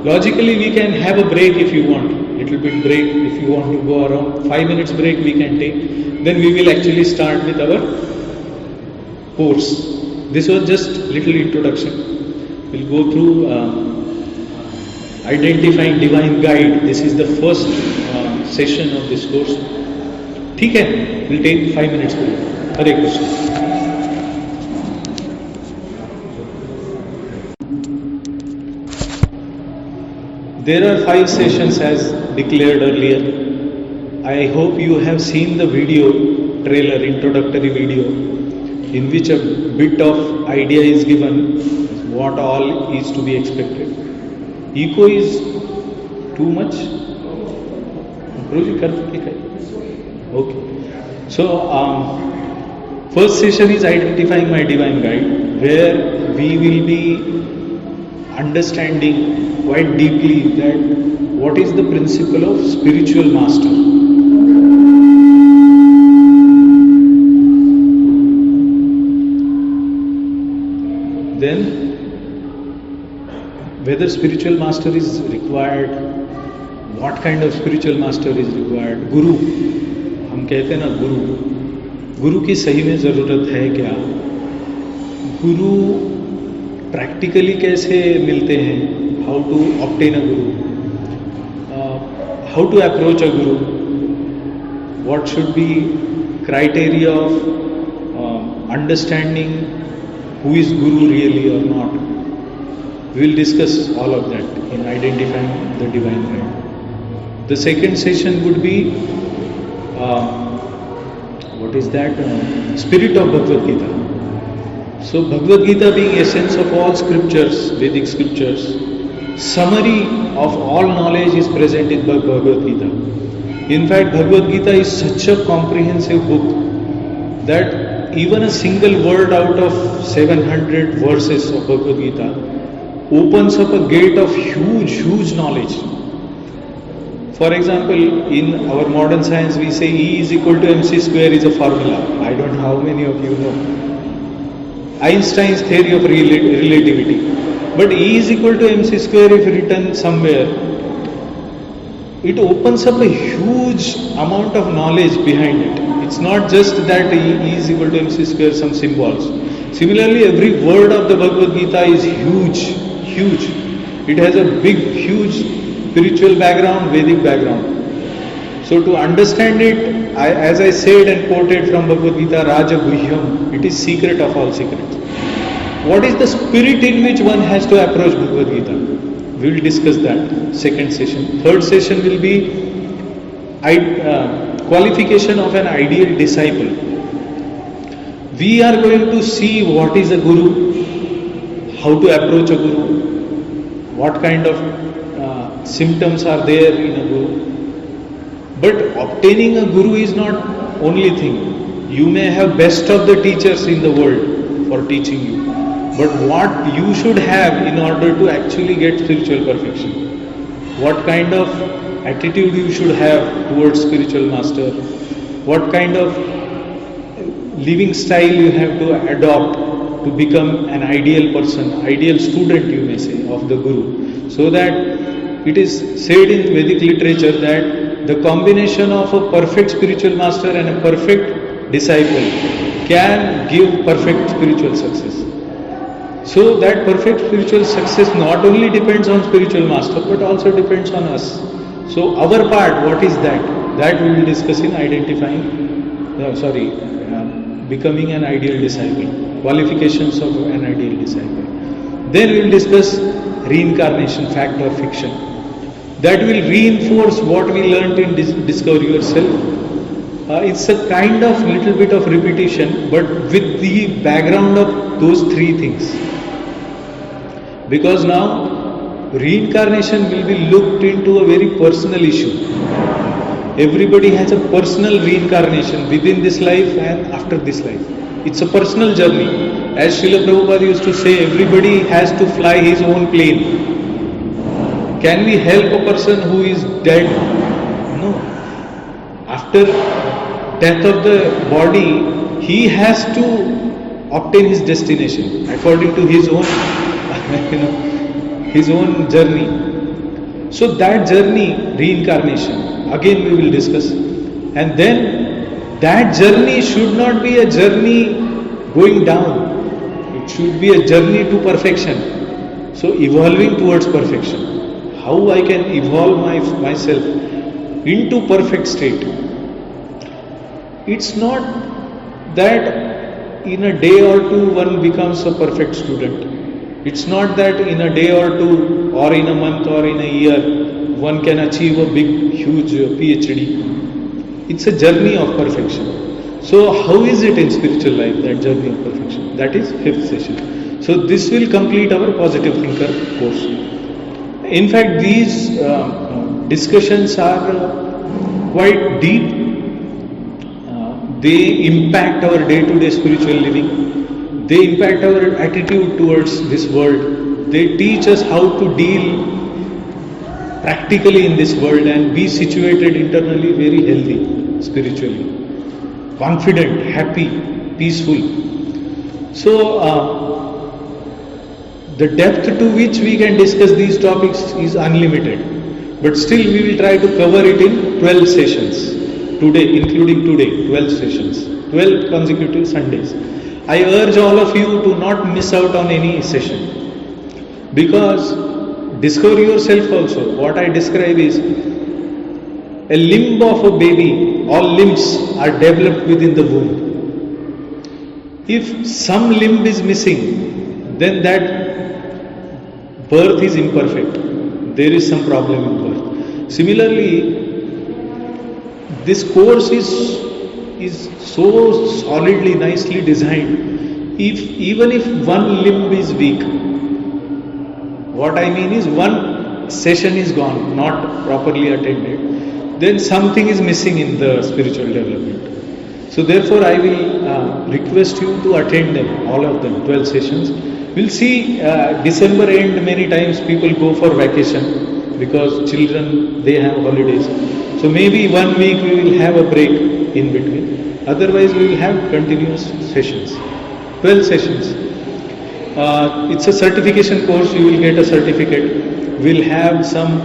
Logically we can have a break if you want, little bit break. If you want to go around 5 minutes break we can take, then we will actually start with our course. This was just little introduction. We'll go through identifying divine guide. This is the first session of this course. ठीक है, we'll take 5 minutes break. Hare Krishna. There are 5 sessions as declared earlier. I hope you have seen the video trailer, introductory video, in which a bit of idea is given what all is to be expected. Echo is too much? Okay. So, first session is identifying my divine guide, where we will be understanding quite deeply that what is the principle of spiritual master. Then whether spiritual master is required, what kind of spiritual master is required. Guru, हम कहते हैं ना गुरु की सही में जरूरत है क्या, गुरु प्रैक्टिकली कैसे मिलते हैं, how to obtain a Guru, how to approach a Guru, what should be criteria of understanding who is guru really or not. We will discuss all of that in identifying the divine guide. The second session would be what is that? Spirit of Bhagavad Gita. So Bhagavad Gita being essence of all scriptures, Vedic scriptures, summary of all knowledge is present in Bhagavad Gita. In fact, Bhagavad Gita is such a comprehensive book that even a single word out of 700 verses of Bhagavad Gita opens up a gate of huge knowledge. For example, in our modern science we say E is equal to mc square is a formula. I don't know how many of you know. Einstein's theory of relativity. But E is equal to mc square if written somewhere, it opens up a huge amount of knowledge behind it. It's not just that E is equal to mc square, some symbols. Similarly, every word of the Bhagavad Gita is huge. It has a big, huge spiritual background, Vedic background. So to understand it, as I said and quoted from Bhagavad Gita, Raja Guhyam, it is secret of all secrets. What is the spirit in which one has to approach Bhagavad Gita? We will discuss that, second session. Third session will be qualification of an ideal disciple. We are going to see what is a guru, how to approach a guru, what kind of symptoms are there in a guru. But obtaining a guru is not only thing. You may have best of the teachers in the world for teaching you. but what you should have in order to actually get spiritual perfection. What kind of attitude you should have towards spiritual master, what kind of living style you have to adopt to become an ideal person, ideal student you may say of the Guru. So that it is said in Vedic literature that the combination of a perfect spiritual master and a perfect disciple can give perfect spiritual success. So that perfect spiritual success not only depends on spiritual master but also depends on us. So our part, what is that? That we will discuss in becoming an ideal disciple, qualifications of an ideal disciple. Then we will discuss reincarnation, fact or fiction. That will reinforce what we learned in Discover Yourself. It's a kind of little bit of repetition, but with the background of those three things. Because now reincarnation will be looked into a very personal issue. Everybody has a personal reincarnation within this life and after this life. It's a personal journey. As Srila Prabhupada used to say, everybody has to fly his own plane. Can we help a person who is dead? No. After death of the body, he has to obtain his destination according to his own, his own journey. So that journey, reincarnation, again we will discuss. And then that journey should not be a journey going down. It should be a journey to perfection. So evolving towards perfection. How I can evolve myself into perfect state. It's not that in a day or two one becomes a perfect student. It's not that in a day or two or in a month or in a year one can achieve a big, huge PhD. It's a journey of perfection. So how is it in spiritual life, that journey of perfection? That is 5th session. So this will complete our Positive Thinker course. In fact, these discussions are quite deep. They impact our day-to-day spiritual living. They impact our attitude towards this world. They teach us how to deal practically in this world and be situated internally very healthy, spiritually, confident, happy, peaceful. So the depth to which we can discuss these topics is unlimited, but still we will try to cover it in 12 sessions today, including today, 12 sessions, 12 consecutive Sundays. I urge all of you to not miss out on any session, because Discover Yourself also, what I describe is a limb of a baby. All limbs are developed within the womb. If some limb is missing, then that birth is imperfect. There is some problem in birth. Similarly, this course is so solidly, nicely designed. Even if one limb is weak, what I mean is one session is gone, not properly attended, then something is missing in the spiritual development. So therefore I will request you to attend them, all of them, 12 sessions. We'll see December end, many times people go for vacation because children, they have holidays. So maybe 1 week we will have a break in between. Otherwise we will have continuous sessions, 12 sessions. It's a certification course, you will get a certificate. We'll have some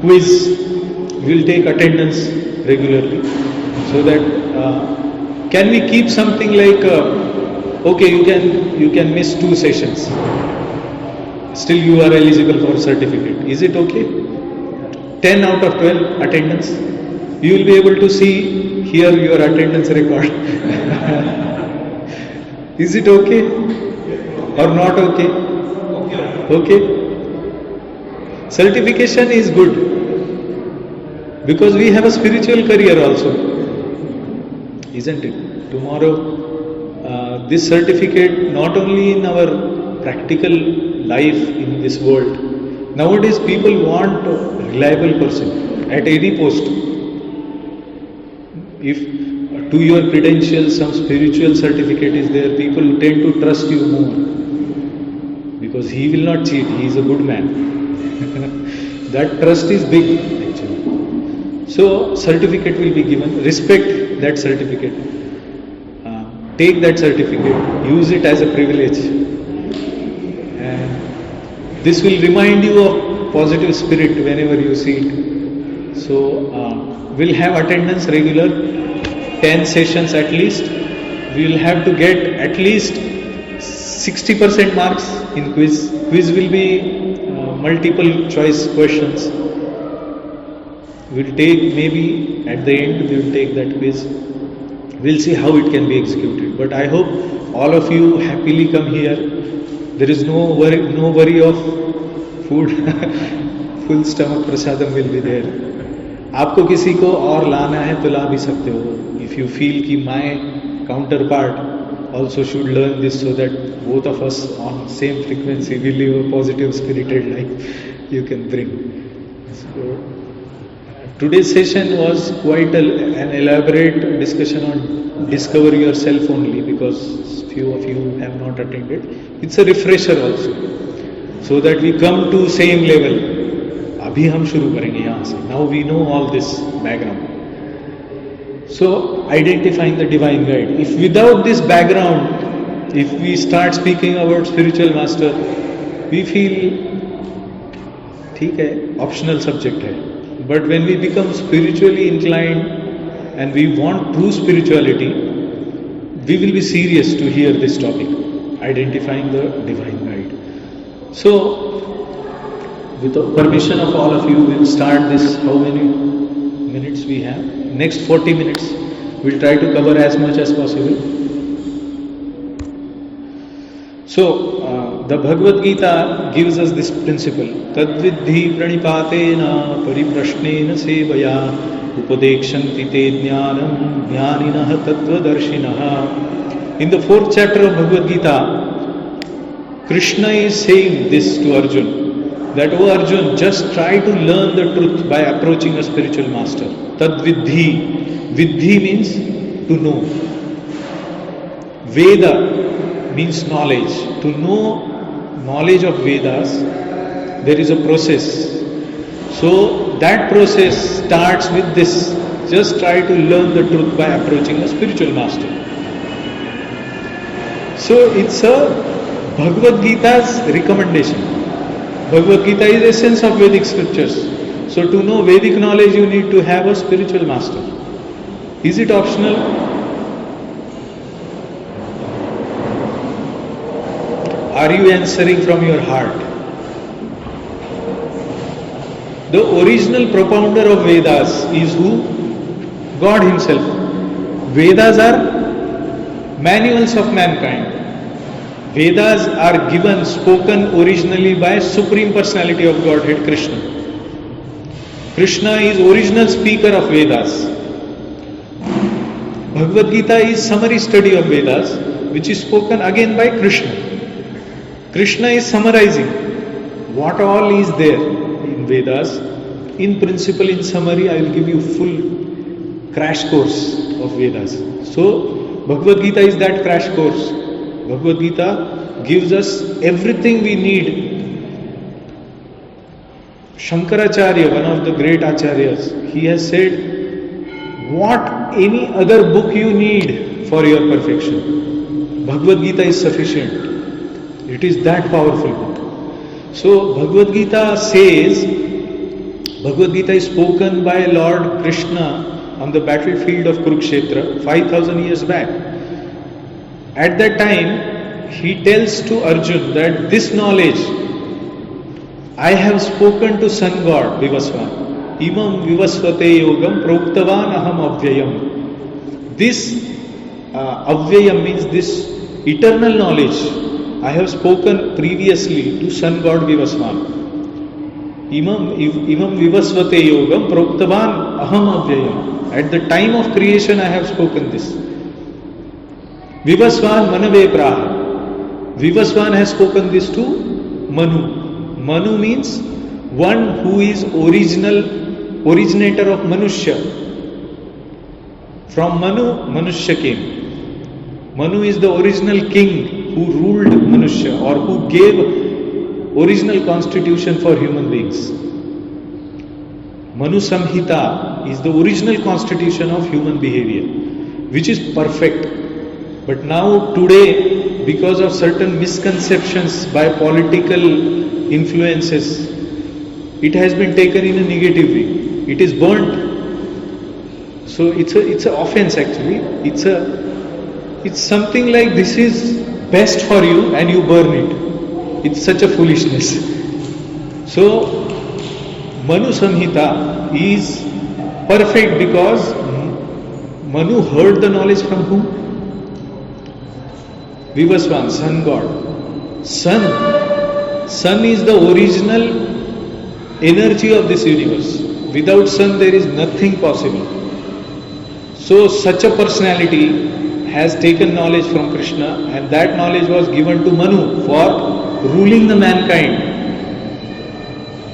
quiz, we'll take attendance regularly. So that, can we keep something like, okay, you can miss 2 sessions. Still you are eligible for certificate. Is it okay? 10 out of 12 attendance. You will be able to see here your attendance record. Is it okay? Or not okay? Okay. Certification is good because we have a spiritual career also, isn't it? Tomorrow, this certificate not only in our practical life in this world. Nowadays, people want a reliable person at any post. If to your credentials some spiritual certificate is there, people tend to trust you more. because he will not cheat, he is a good man. That trust is big actually. So certificate will be given, respect that certificate, take that certificate, use it as a privilege, and this will remind you of positive spirit whenever you see it. So we'll have attendance regular, 10 sessions at least. We will have to get at least 60% marks in quiz. Quiz will be multiple choice questions. We'll take, maybe at the end we will take that quiz. We'll see how it can be executed. But I hope all of you happily come here. There is no worry of food. Full stomach prasadam will be there. आपको किसी को और लाना है तो ला भी सकते हो. If you feel कि my counterpart also should learn this so that both of us on same frequency we live a positive spirited life, you can bring. So today's session was quite an elaborate discussion on discover yourself only, because few of you have not attended. It's a refresher also, so that we come to same level. अभी हम शुरू करेंगे यहाँ से. Now we know all this background. So identifying the divine guide. If without this background, if we start speaking about spiritual master, we feel ठीक है, optional subject है. But when we become spiritually inclined and we want true spirituality, we will be serious to hear this topic, identifying the divine guide. So with the permission of all of you, we'll start this. How many minutes we have? Next 40 minutes. We'll try to cover as much as possible. So, the Bhagavad Gita gives us this principle. Tadvidhi pranipatena pariprashnena sevaya upadekshanti te jnanam jnaninah tattvadarshinaha. In the 4th chapter of Bhagavad Gita, Krishna is saying this to Arjuna, that, oh Arjun, just try to learn the truth by approaching a spiritual master. Tadvidhi. Vidhi means to know. Veda means knowledge. To know knowledge of Vedas, there is a process. So that process starts with this. Just try to learn the truth by approaching a spiritual master. So it's a Bhagavad Gita's recommendation. Bhagavad Gita is the essence of Vedic scriptures. So to know Vedic knowledge, you need to have a spiritual master. Is it optional? Are you answering from your heart? The original propounder of Vedas is who? God himself. Vedas are manuals of mankind. Vedas are given, spoken originally by Supreme Personality of Godhead, Krishna. Krishna is original speaker of Vedas. Bhagavad Gita is summary study of Vedas, which is spoken again by Krishna. Krishna is summarizing what all is there in Vedas. In principle, in summary, I will give you full crash course of Vedas. So, Bhagavad Gita is that crash course. Bhagavad Gita gives us everything we need. Shankaracharya, one of the great acharyas, he has said, what any other book you need for your perfection, Bhagavad Gita is sufficient. It is that powerful book. So Bhagavad Gita says, Bhagavad Gita is spoken by Lord Krishna on the battlefield of Kurukshetra 5,000 years back. At that time, he tells to Arjuna that this knowledge I have spoken to Sun God Vivaswan. Imam Vivasvate Yogam Proktavan Aham Avyayam. This Avyayam means this eternal knowledge I have spoken previously to Sun God Vivaswan. Imam Vivasvate Yogam Proktavan Aham Avyayam. At the time of creation I have spoken this. Vivaswan Manave Praha. Vivaswan has spoken this to Manu. Manu means one who is originator of Manushya. From Manu, Manushya came. Manu is the original king who ruled Manushya, or who gave original constitution for human beings. Manu Samhita is the original constitution of human behavior, which is perfect. But now today, because of certain misconceptions by political influences, it has been taken in a negative way. It is burnt. So it's an offense actually. It's something like this is best for you and you burn it. It's such a foolishness. So Manu Samhita is perfect because Manu heard the knowledge from whom? Vivaswan, Sun God. Sun is the original energy of this universe. Without Sun there is nothing possible. So such a personality has taken knowledge from Krishna, and that knowledge was given to Manu for ruling the mankind.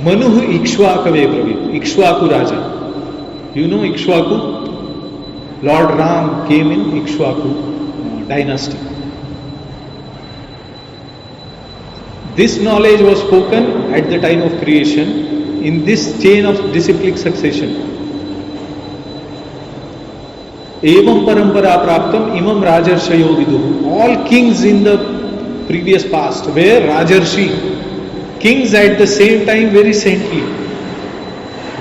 Manu Ikshwakave Bravit, Ikshwaku Raja. You know Ikshwaku? Lord Ram came in Ikshwaku dynasty. This knowledge was spoken at the time of creation in this chain of disciplic succession. Evam parampara praptam imam rajarshayo vidu. All kings in the previous past were rajarshi. Kings at the same time very saintly.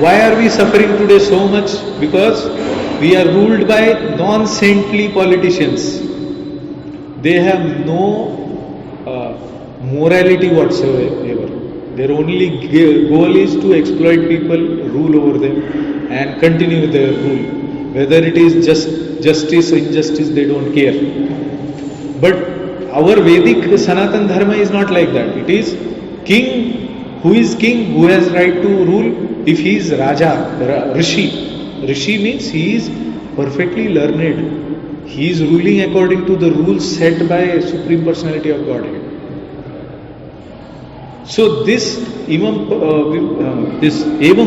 Why are we suffering today so much? Because we are ruled by non-saintly politicians. They have no morality whatsoever. Their only goal is to exploit people, rule over them and continue their rule. Whether it is justice or injustice, they don't care. But our Vedic Sanatan Dharma is not like that. It is king, who has right to rule if he is Raja, Rishi. Rishi means he is perfectly learned. He is ruling according to the rules set by Supreme Personality of Godhead. So this Evam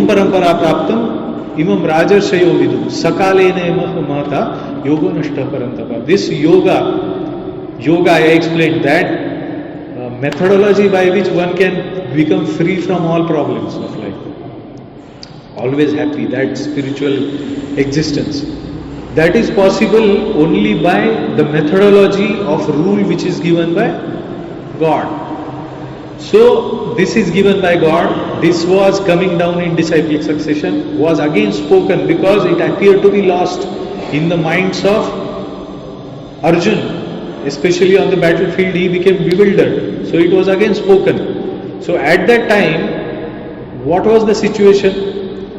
Parampara Praptam Imam Rajarshayo Vidu Sakalena Mahata Yoga Nashta Parantapa. This yoga I explained that methodology by which one can become free from all problems of life. Always happy, that spiritual existence. That is possible only by the methodology of rule which is given by God. So this is given by God. This was coming down in disciplic succession, was again spoken because it appeared to be lost in the minds of Arjuna. Especially on the battlefield, he became bewildered. So it was again spoken. So at that time, what was the situation?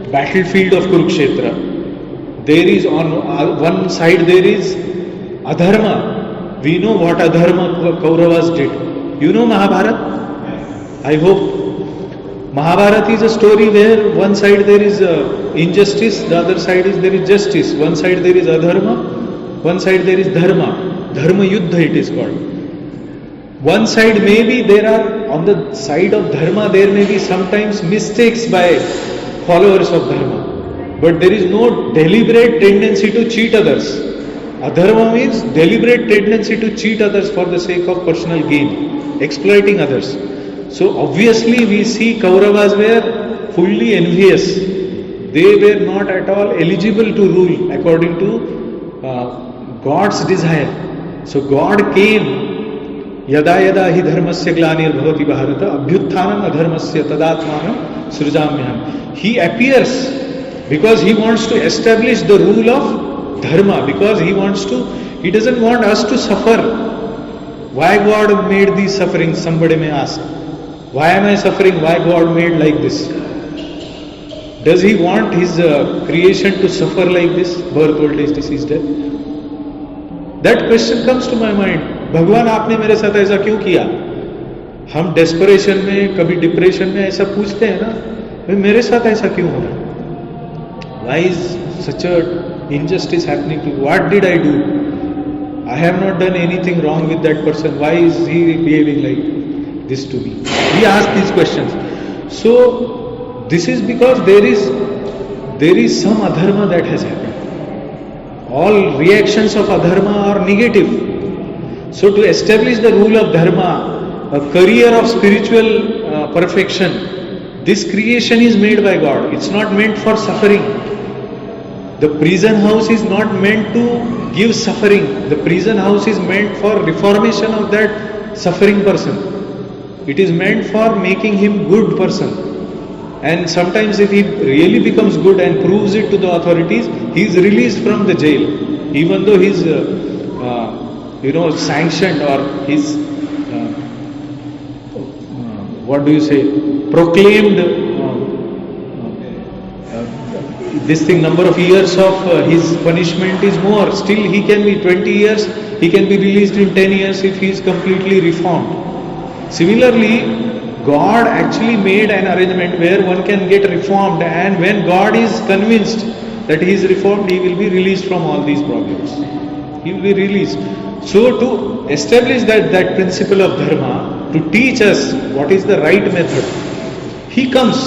Battlefield of Kurukshetra. There is on one side there is Adharma. We know what Adharma Kauravas did. You know Mahabharata? I hope. Mahabharata is a story where one side there is injustice, the other side is there is justice. One side there is Adharma, one side there is Dharma. Dharma Yuddha it is called. One side maybe there are, on the side of Dharma there may be sometimes mistakes by followers of Dharma. But there is no deliberate tendency to cheat others. Adharma means deliberate tendency to cheat others for the sake of personal gain, exploiting others. So obviously we see Kauravas were fully envious. They were not at all eligible to rule according to God's desire. So God came, yada yada hi dharmasya glanir bhavati bharata abhyutthanam adharmasya tadatmanam srujamyaham. He appears because he wants to establish the rule of dharma, because he doesn't want us to suffer. Why God made these sufferings? Somebody may ask. Why am I suffering? Why God made like this? Does he want his creation to suffer like this? Birth, old age, disease, death? That question comes to my mind. भगवान आपने मेरे साथ ऐसा क्यों किया? हम desperation में, कभी डिप्रेशन में ऐसा पूछते हैं ना, भाई मेरे साथ ऐसा क्यों हो रहा? Why is such a injustice happening to me? What did I do? I have not done anything wrong with that person. Why is he behaving like this to me? We ask these questions. So this is because there is some adharma that has happened. All reactions of adharma are negative. So to establish the rule of dharma, a career of spiritual perfection. This creation is made by God. It's not meant for suffering. The prison house is not meant to give suffering. The prison house is meant for reformation of that suffering person. It is meant for making him good person. And sometimes if he really becomes good and proves it to the authorities, he is released from the jail. Even though he is, sanctioned or his, proclaimed this thing, number of years of his punishment is more. Still he can be 20 years, he can be released in 10 years if he is completely reformed. Similarly, God actually made an arrangement where one can get reformed, and when God is convinced that he is reformed, he will be released from all these problems. He will be released. So to establish that principle of dharma, to teach us what is the right method, he comes.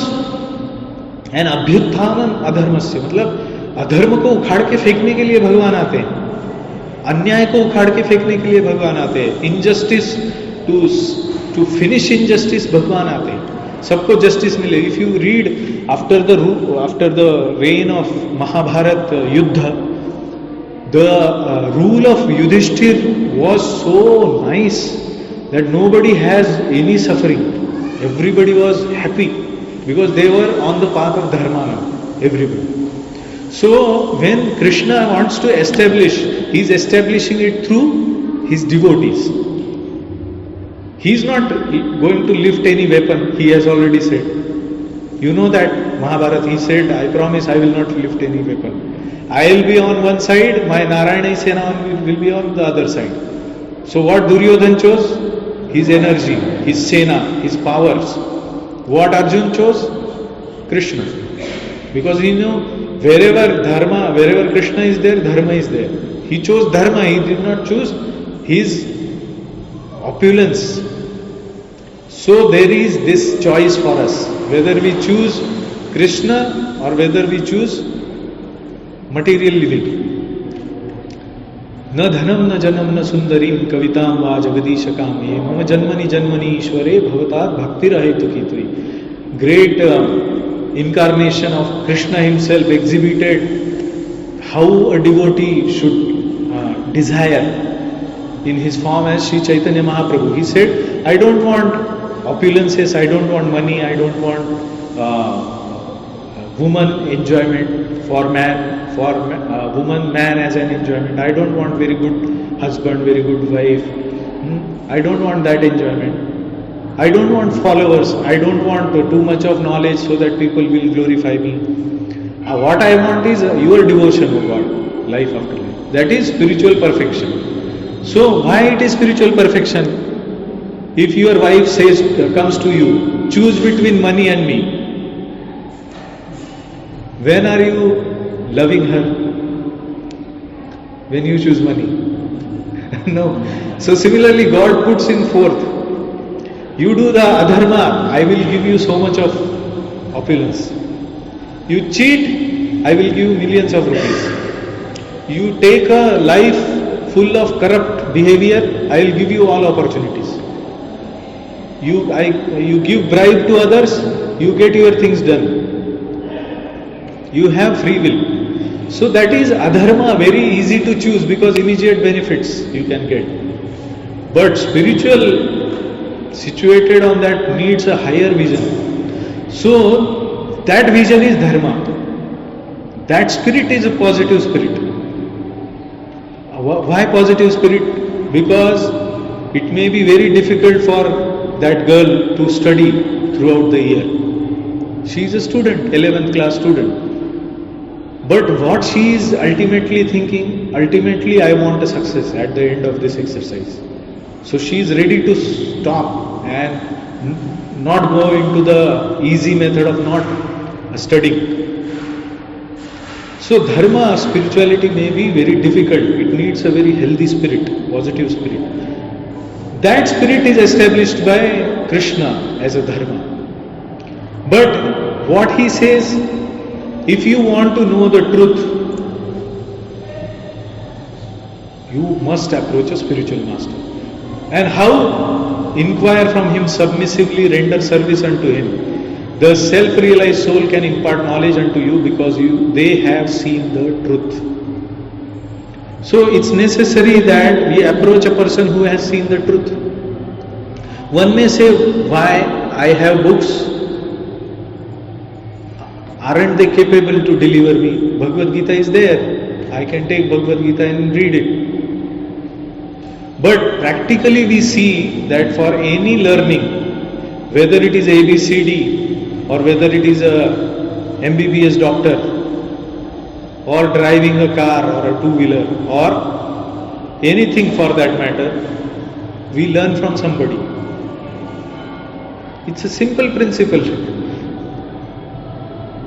And abhyutthanam adharmasya, मतलब अधर्म को उखाड़ के फेंकने के लिए भगवान आते हैं, अन्याय को उखाड़ के फेंकने के लिए भगवान आते हैं, इनजस्टिस टू फिनिश इनजस्टिस भगवान आते हैं, सबको जस्टिस मिले. If you read after the reign of Mahabharata युद्ध, the rule of Yudhishthir was so nice that nobody has any suffering. Everybody was happy because they were on the path of dharma now, everybody. So when Krishna wants to establish, he is establishing it through his devotees. He is not going to lift any weapon, he has already said. You know that Mahabharata, he said, I promise I will not lift any weapon. I will be on one side, my Narayana Sena will be on the other side. So what Duryodhan chose? His energy, his Sena, his powers. What Arjun chose? Krishna. Because he knew wherever Krishna is there, Dharma is there. He chose Dharma, he did not choose his opulence. So there is this choice for us, whether we choose Krishna or whether we choose material living. न धनम न जनम न सुंदरीम कविताम वा जगदीश कामे मम जन्मनि जन्मनि ईश्वरे भवतात भक्ति हेतु की तुई. Great incarnation of Krishna himself exhibited how a devotee should desire in his form as Sri Chaitanya Mahaprabhu. He said, I don't want opulences, I don't want money, I don't want woman enjoyment for man, for woman, man as an enjoyment. I don't want very good husband, very good wife. I don't want that enjoyment. I don't want followers. I don't want too much of knowledge so that people will glorify me. What I want is your devotion to God, life after life. That is spiritual perfection. So why it is spiritual perfection? If your wife comes to you, choose between money and me. When are you loving her? When you choose money. No. So similarly, God puts in forth. You do the adharma, I will give you so much of opulence. You cheat, I will give you millions of rupees. You take a life full of corrupt behavior, I will give you all opportunities. You give bribe to others, you get your things done. You have free will. So that is adharma, very easy to choose because immediate benefits you can get. But spiritual, situated on that, needs a higher vision. So that vision is dharma. That spirit is a positive spirit. Why positive spirit? Because it may be very difficult for that girl to study throughout the year. She is a student, 11th class student. But what she is ultimately thinking, ultimately I want a success at the end of this exercise. So she is ready to stop and not go into the easy method of not studying. So dharma, spirituality may be very difficult. It needs a very healthy spirit, positive spirit. That spirit is established by Krishna as a dharma. But what he says, if you want to know the truth, you must approach a spiritual master. And how? inquire from him submissively, render service unto him. The self-realized soul can impart knowledge unto you because they have seen the truth. So it's necessary that we approach a person who has seen the truth. One may say, why I have books? Aren't they capable to deliver me? Bhagavad Gita is there. I can take Bhagavad Gita and read it. But practically we see that for any learning, whether it is ABCD or whether it is a MBBS doctor or driving a car or a two-wheeler or anything for that matter, we learn from somebody. It's a simple principle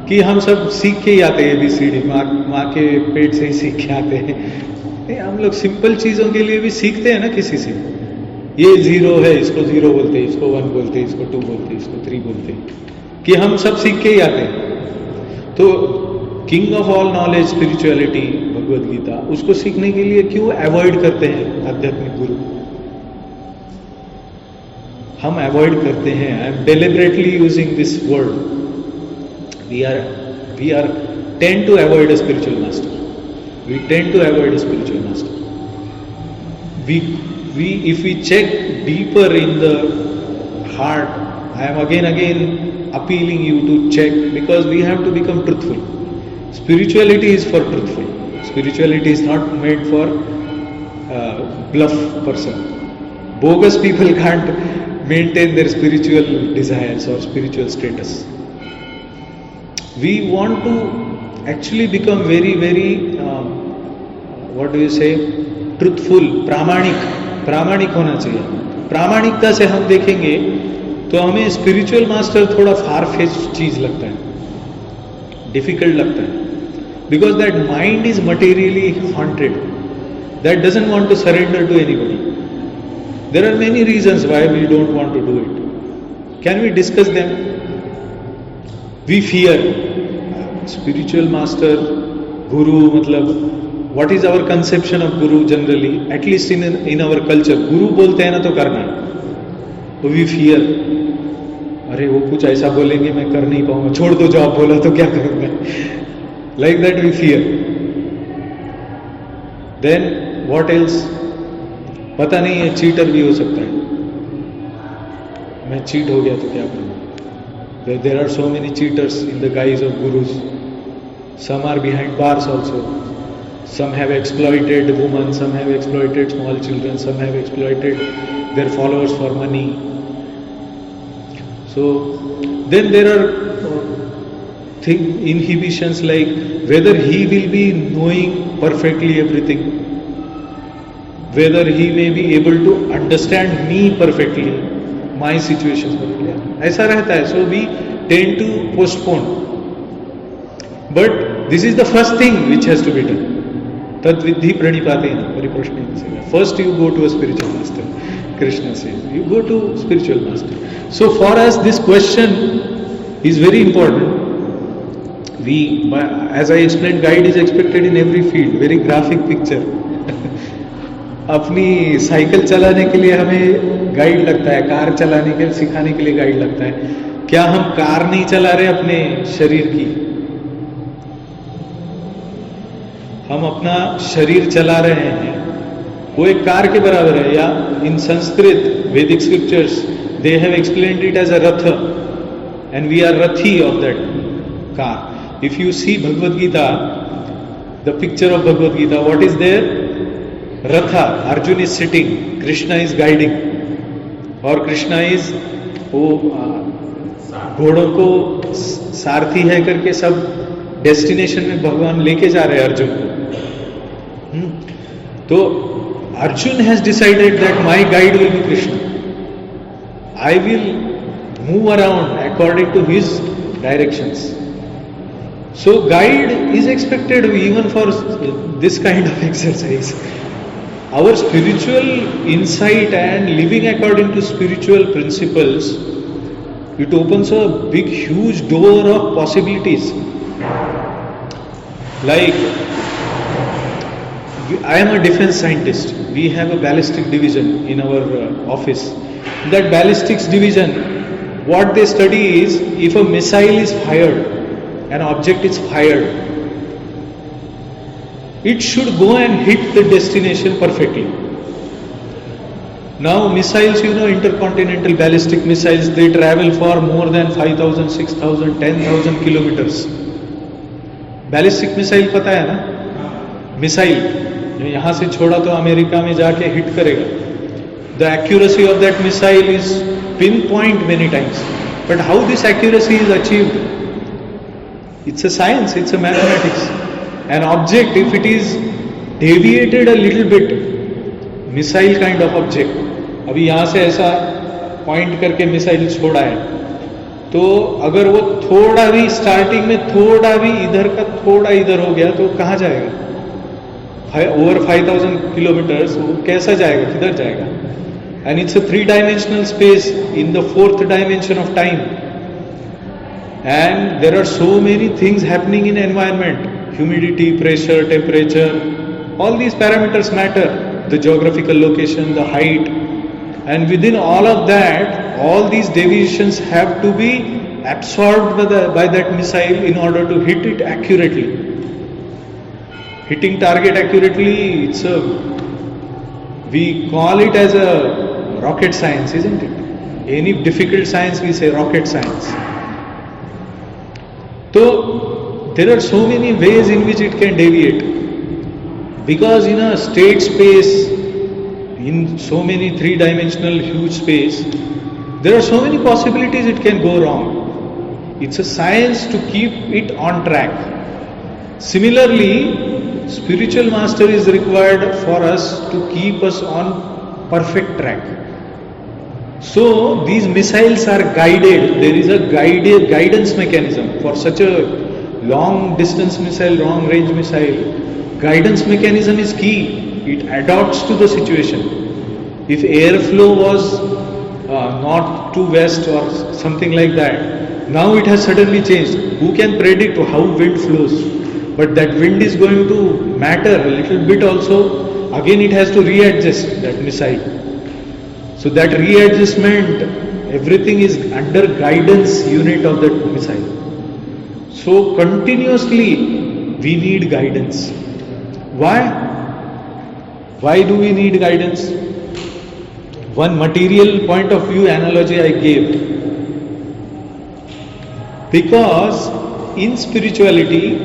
कि हम सब सीख के ही आते हैं ABCD, माँ के पेट से ही सीख के आते हैं. नहीं, हम लोग सिंपल चीजों के लिए भी सीखते हैं ना किसी से. ये जीरो है, इसको जीरो बोलते हैं, इसको वन बोलते हैं, इसको टू बोलते हैं, इसको थ्री बोलते हैं, कि हम सब सीख के ही आते हैं. तो king of all knowledge spirituality Bhagavad Gita, उसको सीखने के लिए क्यों अवॉइड करते हैं आध्यात्मिक गुरु? हम अवॉइड करते हैं. I am deliberately using this word. We are tend to avoid a spiritual master. We tend to avoid a spiritual master. If we check deeper in the heart, I am again appealing you to check, because we have to become truthful. Spirituality is for truthful. Spirituality is not made for bluff person. Bogus people can't maintain their spiritual desires or spiritual status. We want to actually become very what do you say, truthful, प्रामाणिक होना चाहिए. प्रामाणिकता से हम देखेंगे तो हमें spiritual master थोड़ा फार फेच चीज लगता है, डिफिकल्ट लगता है, because that mind is materially haunted, that doesn't want to surrender to anybody. There are many reasons why we don't want to do it. Can we discuss them? We fear spiritual master, guru, matlab, what is our conception of guru generally, at least in our culture? Guru बोलते हैं ना तो करना है. तो we fear, अरे वो कुछ ऐसा बोलेंगे मैं कर नहीं पाऊंगा, छोड़ दो, जॉब बोला तो क्या करूंगा. Like that we fear. Then what else? पता नहीं, ये चीटर भी हो सकता है. मैं चीट हो गया तो क्या करूंगा. There are so many cheaters in the guise of gurus. Some are behind bars also. Some have exploited women, some have exploited small children, some have exploited their followers for money. So then there are inhibitions like whether he will be knowing perfectly everything, whether he may be able to understand me perfectly, my situation perfectly. ऐसा रहता है. So we tend to postpone. But this is the first thing which has to be done. Tad vidhi pranipatena pariprashnena. First you go to a spiritual master. Krishna says, you go to spiritual master. So for us this question is very important. As I explained, guide is expected in every field. Very graphic picture. अपनी cycle चलाने के लिए हमें guide लगता है, car चलाने के लिए सिखाने के लिए गाइड लगता है. क्या हम कार नहीं चला रहे अपने शरीर की? हम अपना शरीर चला रहे हैं, वो एक कार के बराबर है. या in Sanskrit Vedic scriptures they have explained it as a ratha, and we are rathi of that car. If you see Bhagavad Gita, the picture of Bhagavad Gita, what is there? Ratha, Arjun is sitting, Krishna is guiding, और Krishna is वो घोड़ों को सारथी है करके सब destination में भगवान लेके जा रहे हैं अर्जुन को. तो Arjun has decided that my guide will be Krishna. I will move around according to his directions. So guide is expected even for this kind of exercise. Our spiritual insight and living according to spiritual principles, it opens a big huge door of possibilities. Like, I am a defense scientist. We have a ballistic division in our office. That ballistics division, what they study is if a missile is fired, an object is fired, it should go and hit the destination perfectly. Now missiles, intercontinental ballistic missiles, they travel for more than 5,000, 6,000, 10,000 kilometers. Ballistic missile पता है ना, missile जो यहाँ से छोड़ा तो America में जाके हिट करेगा. The accuracy of that missile is pin point many times, but how this accuracy is achieved, it's a science, it's a mathematics. An object if it is deviated a little bit, missile kind of object, अभी यहाँ से ऐसा point करके missile छोड़ा है, तो अगर वो थोड़ा भी स्टार्टिंग में थोड़ा भी इधर का थोड़ा इधर हो गया तो कहाँ जाएगा, ओवर 5,000 किलोमीटर्स, वो कैसा जाएगा, किधर जाएगा. And it's a 3-dimensional space in the 4th dimension of time. And there are so many things happening in environment, humidity, pressure, temperature, all these parameters matter, the geographical location, the height. And within all of that, all these deviations have to be absorbed by that missile in order to hit it accurately. Hitting target accurately, we call it as a rocket science, isn't it? Any difficult science, we say rocket science. So, there are so many ways in which it can deviate. Because in a state space, in so many 3-dimensional huge space, there are so many possibilities it can go wrong. It's a science to keep it on track. Similarly, spiritual master is required for us to keep us on perfect track. So these missiles are guided. There is a guidance mechanism for such a long distance missile, long range missile. Guidance mechanism is key. It adapts to the situation. If airflow was north to west or something like that, now it has suddenly changed. Who can predict how wind flows? But that wind is going to matter a little bit also. Again it has to readjust that missile. So that readjustment, everything is under guidance unit of that missile. So continuously we need guidance. Why? Why do we need guidance? One material point of view analogy I gave. Because in spirituality,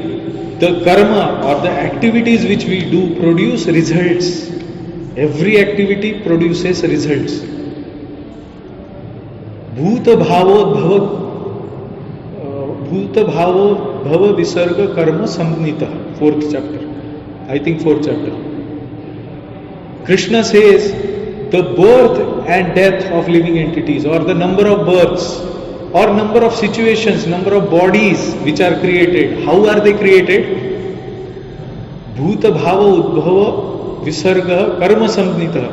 the karma or the activities which we do produce results. Every activity produces results. Bhuta bhava visarga karma samnita. 4th chapter. I think 4th chapter. Krishna says the birth and death of living entities, or the number of births, or number of situations, number of bodies which are created. How are they created? Bhuta bhava udbhava visarga karma samnita.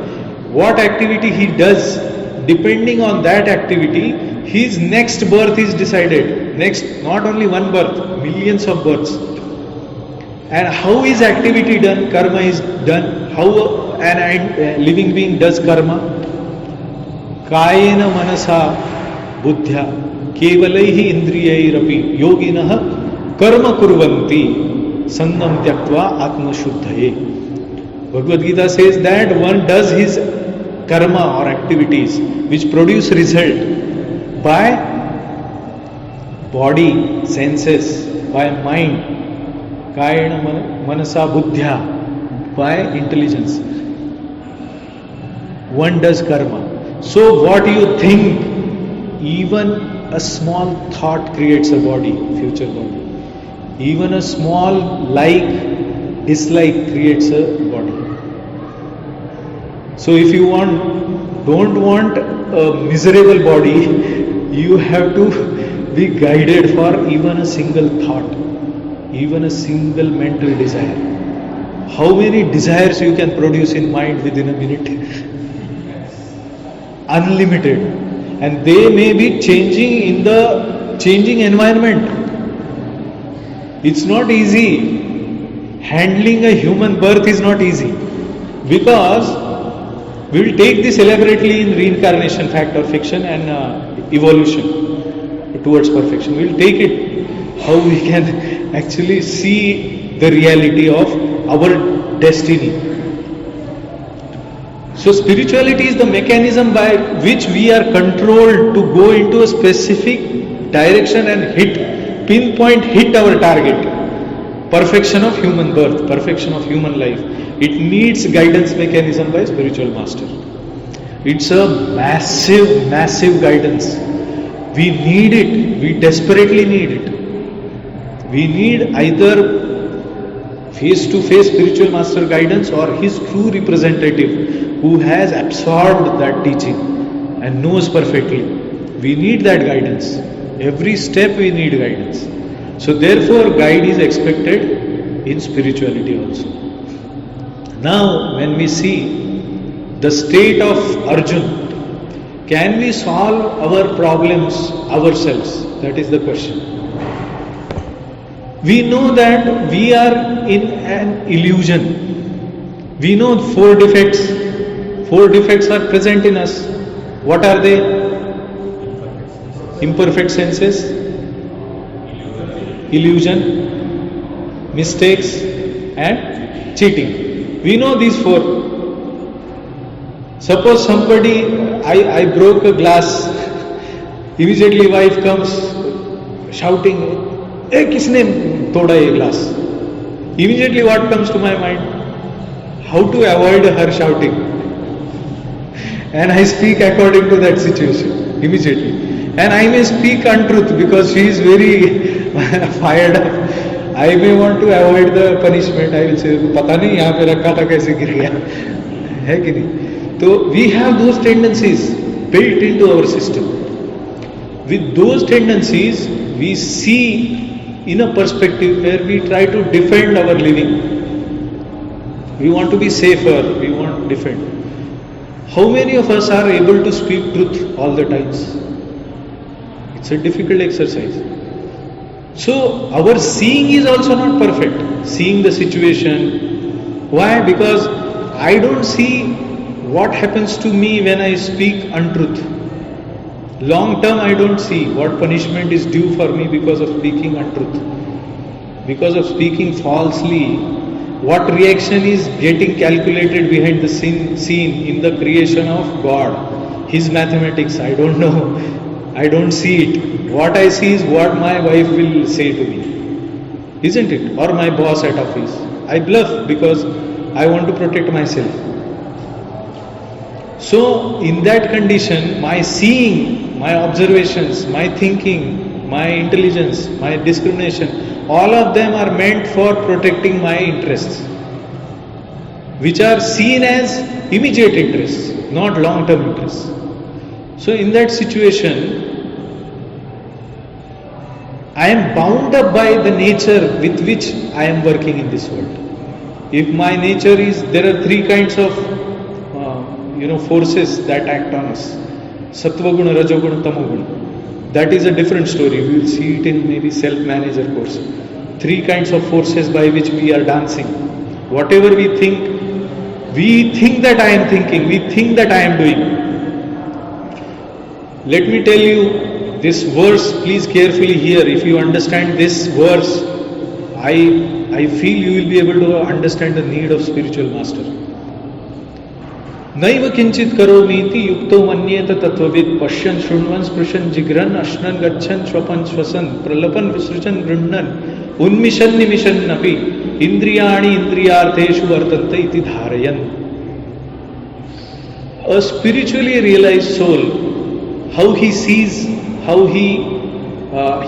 What activity he does, depending on that activity, his next birth is decided. Next, not only one birth, millions of births. And how is activity done? Karma is done. How an living being does karma? Kayena manasa buddhya kevalaihi indriyairapi yoginah karma kurvanti sangam tyaktva atma shuddhaye. Bhagavad Gita says that one does his karma or activities which produce result by body, senses, by mind, kayena manasa buddhya, by intelligence. One does karma. So what you think, even a small thought creates a body, future body. Even a small like, dislike creates a body. So if you don't want a miserable body, you have to be guided for even a single thought, even a single mental desire. How many desires you can produce in mind within a minute? Unlimited. And they may be changing in the changing environment. It's not easy. Handling a human birth is not easy. Because We'll take this elaborately in reincarnation, fact or fiction, and evolution towards perfection. We'll take it how we can actually see the reality of our destiny. So spirituality is the mechanism by which we are controlled to go into a specific direction and pinpoint hit our target. Perfection of human birth, perfection of human life. It needs guidance mechanism by spiritual master. It's a massive, massive guidance. We need it. We desperately need it. We need either face-to-face spiritual master guidance or his true representative who has absorbed that teaching and knows perfectly. We need that guidance. Every step we need guidance. So therefore guide is expected in spirituality also. Now when we see the state of Arjun, can we solve our problems ourselves? That is the question. We know that we are in an illusion. We know four defects. Four defects are present in us. What are they? Imperfect senses, illusion, mistakes, and cheating. We know these four. Suppose somebody, I broke a glass, immediately wife comes shouting, "Hey, kisne toda ye glass?" Immediately what comes to my mind? How to avoid her shouting? And I speak according to that situation, immediately. And I may speak untruth because she is very fired up. I may want to avoid the punishment. I will say, "Pata nahi yahan pe rakha tha kaise gir gaya." Hai ki nahi? So we have those tendencies built into our system. With those tendencies, we see in a perspective where we try to defend our living. We want to be safer. We want to defend. How many of us are able to speak truth all the times? It's a difficult exercise. So our seeing is also not perfect. Seeing the situation. Why? Because I don't see what happens to me when I speak untruth. Long term I don't see what punishment is due for me because of speaking untruth. Because of speaking falsely, what reaction is getting calculated behind the scene in the creation of God. His mathematics, I don't know. I don't see it. What I see is what my wife will say to me. Isn't it? Or my boss at office. I bluff because I want to protect myself. So in that condition, my seeing, my observations, my thinking, my intelligence, my discrimination, all of them are meant for protecting my interests, which are seen as immediate interests, not long-term interests. So in that situation, I am bound up by the nature with which I am working in this world. If my nature is, there are three kinds of forces that act on us: Sattva Guna, Rajo Guna, Tamo Guna. That is a different story. We will see it in maybe self-manager course. Three kinds of forces by which we are dancing. Whatever we think that I am thinking, we think that I am doing. Let me tell you this verse, please carefully hear. If you understand this verse, I feel you will be able to understand the need of spiritual master. नैव किंचित करोमीति युक्तो मन्येत तत्वविद पश्यन् शृण्वन् स्पृशन् जिघ्रन् अश्नन् गच्छन् श्वपन् श्वसन् प्रलपन् विसृजन् गृह्णन् उन्मिषन् निमिषन् अपि इंद्रियाणि इंद्रियार्थेषु वर्तन्ते इति धारयन्. A spiritually realized soul, how he sees, how he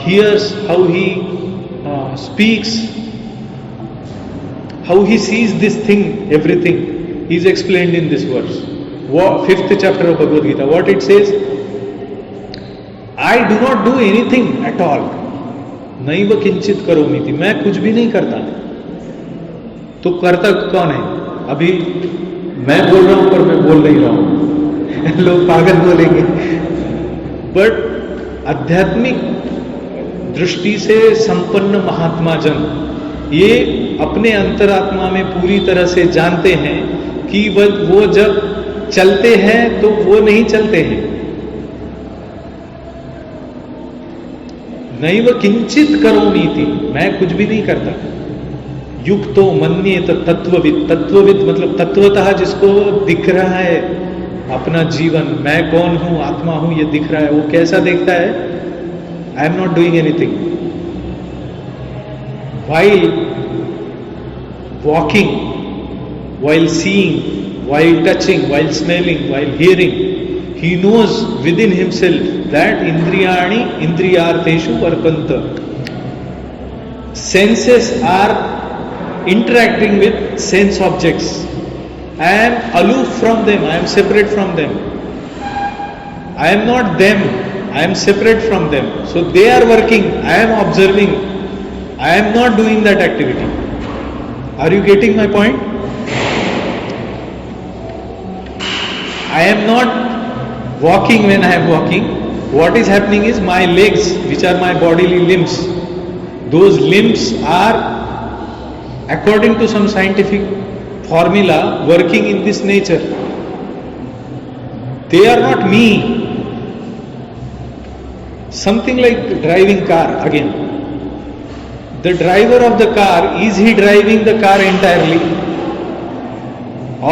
hears, how he speaks, how he sees this thing, everything is explained in this verse. 5th chapter of Bhagavad Gita. What it says? I do not do anything at all. नैव किंचित करोमीति. मैं कुछ भी नहीं करता. तो करता कौन है? अभी मैं बोल रहा हूं पर मैं बोल नहीं रहा हूं. लोग पागल बोलेंगे. बट आध्यात्मिक दृष्टि से संपन्न महात्मा जन ये अपने अंतरात्मा में पूरी तरह से जानते हैं कि वो जब चलते हैं तो वो नहीं चलते हैं। नैव किंचित करोमीति, मैं कुछ भी नहीं करता। युक्तो मन्येत तत्वविद, तत्वविद मतलब तत्वतः जिसको दिख रहा है अपना जीवन, मैं कौन हूं, आत्मा हूं, ये दिख रहा है, वो कैसा देखता है? I am not doing anything. While walking, while seeing, while touching, while smelling, while hearing, he knows within himself that indriyani indriyartheshu varpanta. Senses are interacting with sense objects. I am aloof from them, I am separate from them. I am not them, I am separate from them. So they are working, I am observing, I am not doing that activity. Are you getting my point? I am not walking when I am walking. What is happening is my legs, which are my bodily limbs, those limbs are, according to some scientific formula, working in this nature. They are not me. Something like driving car again. The driver of the car, is he driving the car entirely?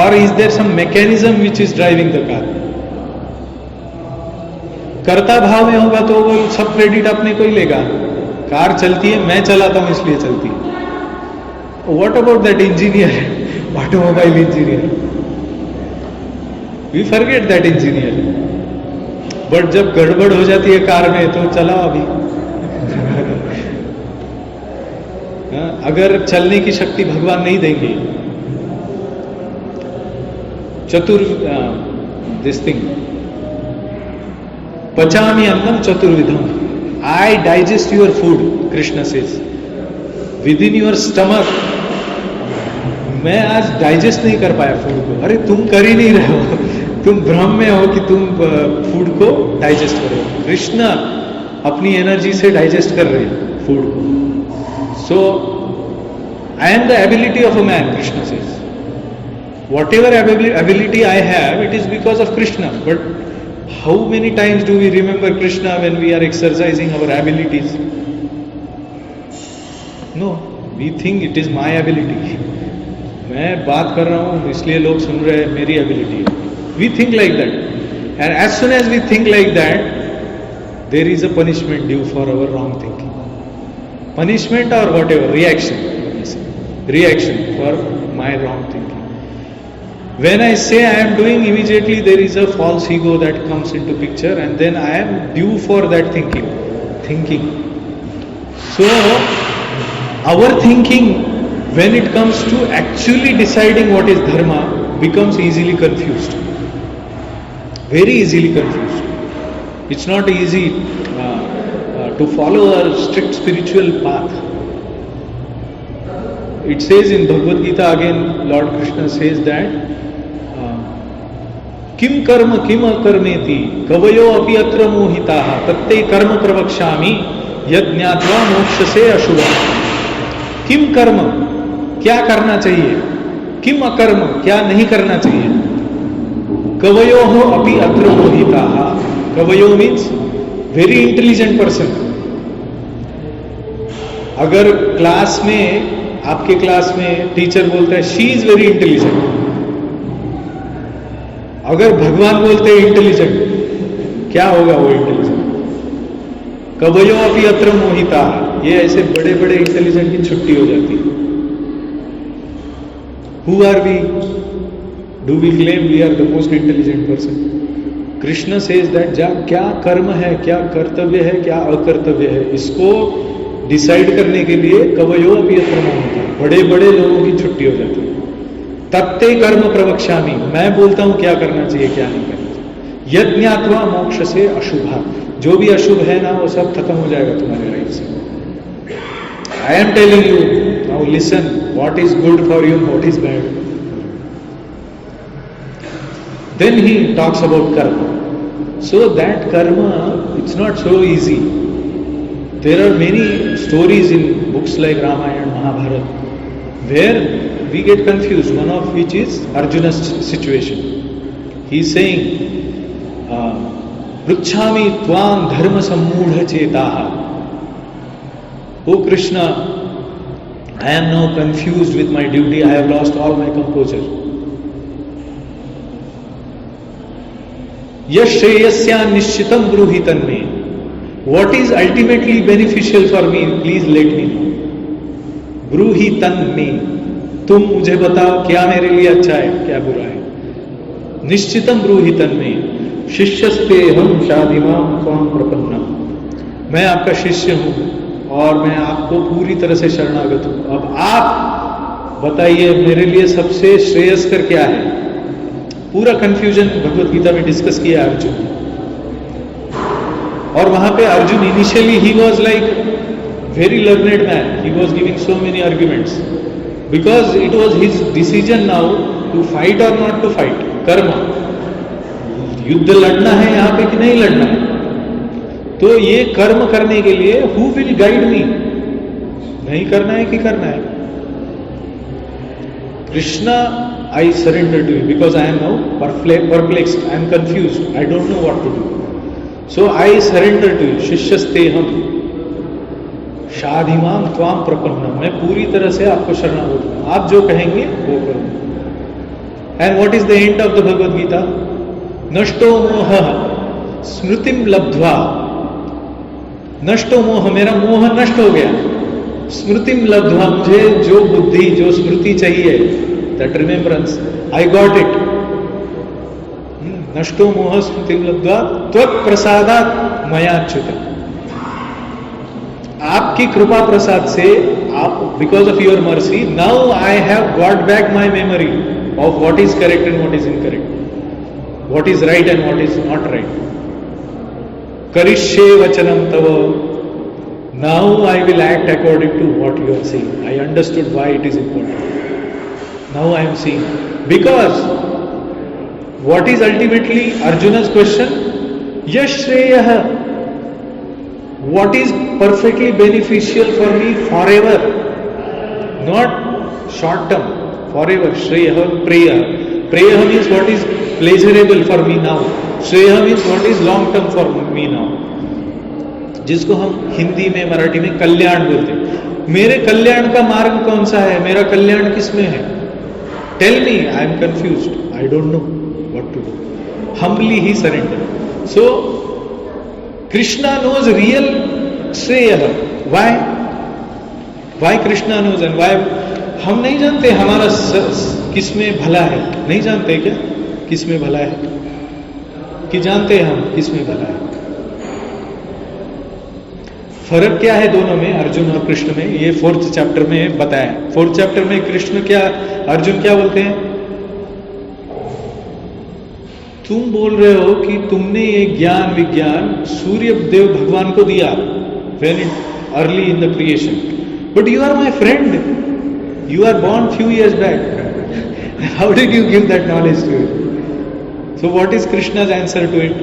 Or is there some mechanism which is driving the car? कर्ता भाव में होगा तो वो सब credit अपने को ही लेगा। कार चलती है, मैं चलाता हूं इसलिए चलती है। What about that engineer, automobile engineer? We forget that engineer. But जब गड़बड़ हो जाती है कार में तो चलाओ अभी। अगर चलने की शक्ति भगवान नहीं देंगे, this thing, pachami annam chaturvidham, I digest your food, Krishna says. Within your stomach, मैं आज डाइजेस्ट नहीं कर पाया फूड को। अरे तुम कर ही नहीं रहे हो, तुम भ्रम में हो कि तुम फूड को डाइजेस्ट कर रहे हो। कृष्ण अपनी एनर्जी से डाइजेस्ट कर रहे हैं फूड को। So I am the ability of a man, Krishna says. Whatever ability I have, it is because of Krishna. But how many times do we remember Krishna when we are exercising our abilities? No, we think it is my ability. मैं बात कर रहा हूँ इसलिए लोग सुन रहे हैं, मेरी ability है। We think like that. And as soon as we think like that, there is a punishment due for our wrong thinking. Punishment or whatever, reaction. Reaction for my wrong thinking. When I say I am doing, immediately there is a false ego that comes into picture, and then I am due for that thinking. So our thinking, when it comes to actually deciding what is dharma, becomes easily confused. Very easily confused. It's not easy to follow a strict spiritual path. It says in Bhagavad Gita again, Lord Krishna says that किम कर्म किम अकर्मेति कवयो अपि अत्र मोहिताः तत्ते कर्म प्रवक्ष्यामि यद् ज्ञात्वा मोक्षसे अशुभम्। किम कर्म, क्या करना चाहिए, किम अकर्म, क्या नहीं करना चाहिए। कवयोः अपि अत्र मोहिताः, कवयो मीन्स वेरी इंटेलिजेंट पर्सन। अगर क्लास में, आपके क्लास में टीचर बोलता है शी इज वेरी इंटेलिजेंट, अगर भगवान बोलते हैं इंटेलिजेंट, क्या होगा वो इंटेलिजेंट? कवयो अपि अत्र मोहिता, ये ऐसे बड़े बड़े इंटेलिजेंट की छुट्टी हो जाती है। Who are we? Do we claim we are the most intelligent person? Krishna says that क्या कर्म है, क्या कर्तव्य है, क्या अकर्तव्य है, इसको डिसाइड करने के लिए कवयो अपि अत्र मोहिता, बड़े बड़े लोगों की छुट्टी हो जाती है। तत्ते कर्म प्रवक्ष्यामि, मैं बोलता हूं क्या करना चाहिए क्या नहीं करना चाहिए। यद् ज्ञात्वा मोक्ष से अशुभा, जो भी अशुभ है ना वो सब खत्म हो जाएगा तुम्हारे लाइफ से। I am telling you now, listen, what is good for you, what is bad. Then he talks about karma. So that karma, it's not so easy. There are many stories in books like Ramayana, Mahabharata, where we get confused, one of which is Arjuna's situation. He is saying, Pruchhami tvam dharma sammudha chetaha. Oh Krishna, I am now confused with my duty. I have lost all my composure. Yash shreyasya nishchitam bruhi tanme. What is ultimately beneficial for me? Please let me know. ब्रूहि तन में, तुम मुझे बताओ क्या मेरे लिए अच्छा है क्या बुरा है। निश्चितम ब्रूहि तन में, शिष्यस्ते हम शादिमां त्वां प्रपन्नम, मैं आपका शिष्य हूं और मैं आपको पूरी तरह से शरणागत हूं। अब आप बताइए मेरे लिए सबसे श्रेयस्कर क्या है। पूरा कंफ्यूजन भगवत गीता में डिस्कस किया अर्जुन, और वहां पे Arjun initially he was like very learned man. He was giving so many arguments because it was his decision now to fight or not to fight. कर्म, युद्ध लड़ना है यहाँ पे कि नहीं लड़ना है। तो ये कर्म करने के लिए who will guide me? नहीं करना है कि करना है। Krishna, I surrender to you because I am now perplexed. I am confused. I don't know what to do. So I surrender to you. शिष्यस्तेहम शाधिमां त्वां प्रपन्नम, मैं पूरी तरह से आपको शरणागत हूं, आप जो कहेंगे वो करूंगा। And what is the end of the Bhagavad Gita? नष्टो मोह स्मृतिम लब्ध्वा, नष्टो मोह, मेरा मोह नष्ट हो गया। स्मृतिम लब्ध्वा, मुझे जो बुद्धि जो स्मृति चाहिए, that remembrance, I got it. नष्टो मोह स्मृतिम लब्ध्वा त्वत् प्रसादात् मयाच्युत, आपकी कृपा प्रसाद से, आप because of your mercy now I have got back my memory of what is correct and what is incorrect, what is right and what is not right. करिष्ये वचनम तव, now I will act according to what you are saying. I understood why it is important, now I am seeing, because what is ultimately Arjun's question, यश श्रेयः, what is perfectly beneficial for me forever, not short term, forever. Shreya, preya, preya means what is pleasurable for me now, shreya means what is long term for me now, जिसको हम हिंदी में मराठी में कल्याण बोलते हैं। मेरे कल्याण का मार्ग कौन सा है, मेरा कल्याण किस में है? Tell me, I am confused, I don't know what to do. Humbly he surrender. So Krishna knows real Shreya. Why? Why Krishna knows and why? हम नहीं जानते हमारा किसमें भला है, नहीं जानते क्या किसमें भला है, कि जानते हैं हम किसमें भला है। फर्क क्या है दोनों में, अर्जुन और कृष्ण में, ये 4th चैप्टर में बताया। 4th चैप्टर में कृष्ण क्या, अर्जुन क्या बोलते हैं? तुम बोल रहे हो कि तुमने ये ज्ञान विज्ञान सूर्य देव भगवान को दिया when it early in the creation, but you are my friend, you are born few years back, how did you give that knowledge to it? So what is Krishna's answer to it?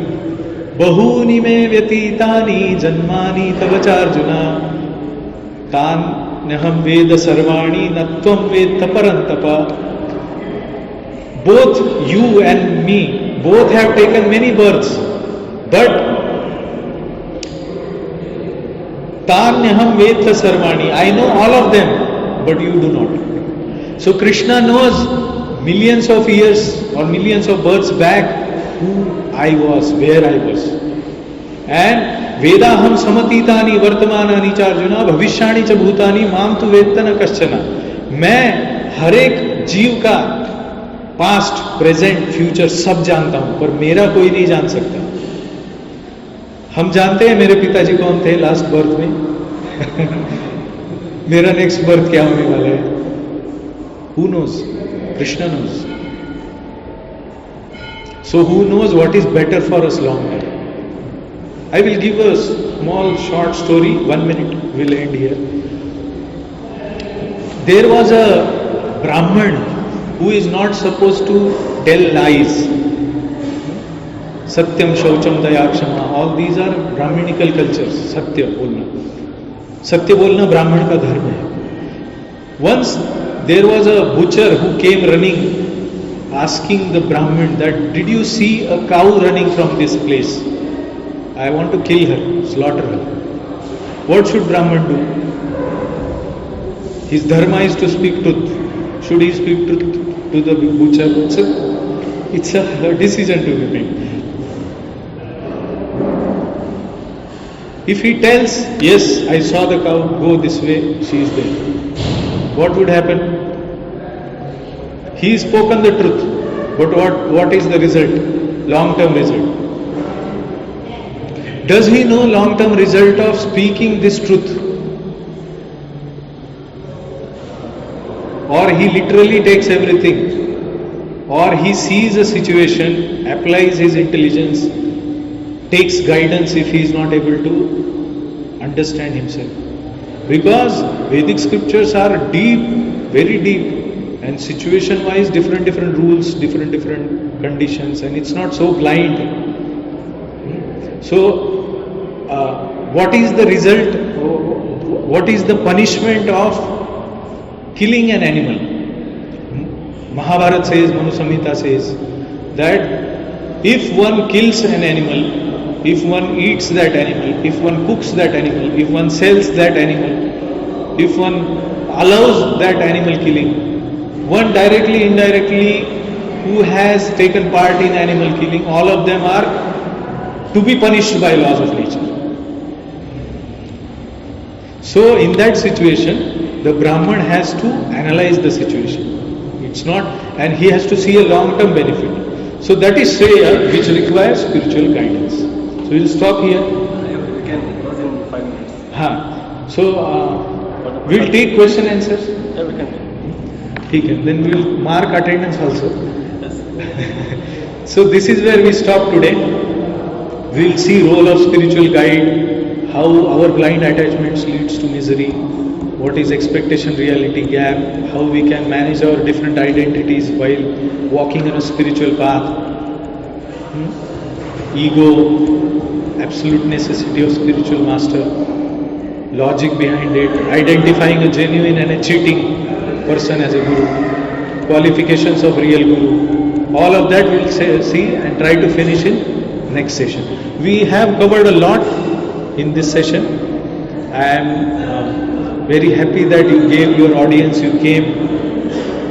bahuni me vyatitani janmani tava charjuna तान्यहं वेद सर्वाणि न त्वं वेत्थ परन्तप। Both you and me, both have taken many births, but तान्यहं वेत्थ सर्वाणि, I know all of them, but you do not. So Krishna knows millions of years or millions of births back who I was, where I was. And वेदाहम समतीतानि वर्तमानानि च अर्जुना भविष्याणि च भूतानि माम तु वेत्त न कश्चन। मैं हर एक जीव का पास्ट प्रेजेंट फ्यूचर सब जानता हूं, पर मेरा कोई नहीं जान सकता। हम जानते हैं मेरे पिताजी कौन थे लास्ट बर्थ में मेरा नेक्स्ट बर्थ क्या होने वाला है? Who knows? Krishna knows. So who knows what is better for us long term? I will give a small short story, 1 minute, we'll end here. There was a Brahman who is not supposed to tell lies. Satyam, Shaucham, Daya, Kshama, all these are Brahminical cultures. Satya bolna. Satya bolna Brahman ka dharma hai. Once there was a butcher who came running asking the Brahmin that, did you see a cow running from this place? I want to kill her, slaughter her. What should Brahman do? His dharma is to speak truth. Should he speak truth to the butcher? It's a decision to be made. If he tells, yes, I saw the cow go this way, she is there, what would happen? He has spoken the truth, but what is the result? Long-term result. Does he know long-term result of speaking this truth? Or he literally takes everything? Or he sees a situation, applies his intelligence, takes guidance if he is not able to understand himself? Because Vedic scriptures are deep, very deep, and situation wise different rules, different conditions, and it's not so blind. So what is the result, what is the punishment of killing an animal? Mahabharata says, Manu Samhita says that if one kills an animal, if one eats that animal, if one cooks that animal, if one sells that animal, if one allows that animal killing, one directly, indirectly, who has taken part in animal killing, all of them are to be punished by laws of nature. So in that situation, the Brahman has to analyze the situation. It's not, and he has to see a long-term benefit. So that is Shreya, which requires spiritual guidance. So we'll stop here. We can close in 5 minutes. So we'll take question answers. Yeah, we can. Okay, then we will mark attendance also. So this is where we stop today. We will see role of spiritual guide, how our blind attachments leads to misery, what is expectation reality gap, how we can manage our different identities while walking on a spiritual path. Ego, absolute necessity of spiritual master, logic behind it, identifying a genuine and a cheating person as a guru, qualifications of real guru, all of that we'll see and try to finish in next session. We have covered a lot in this session. I am very happy that you gave your audience, you came,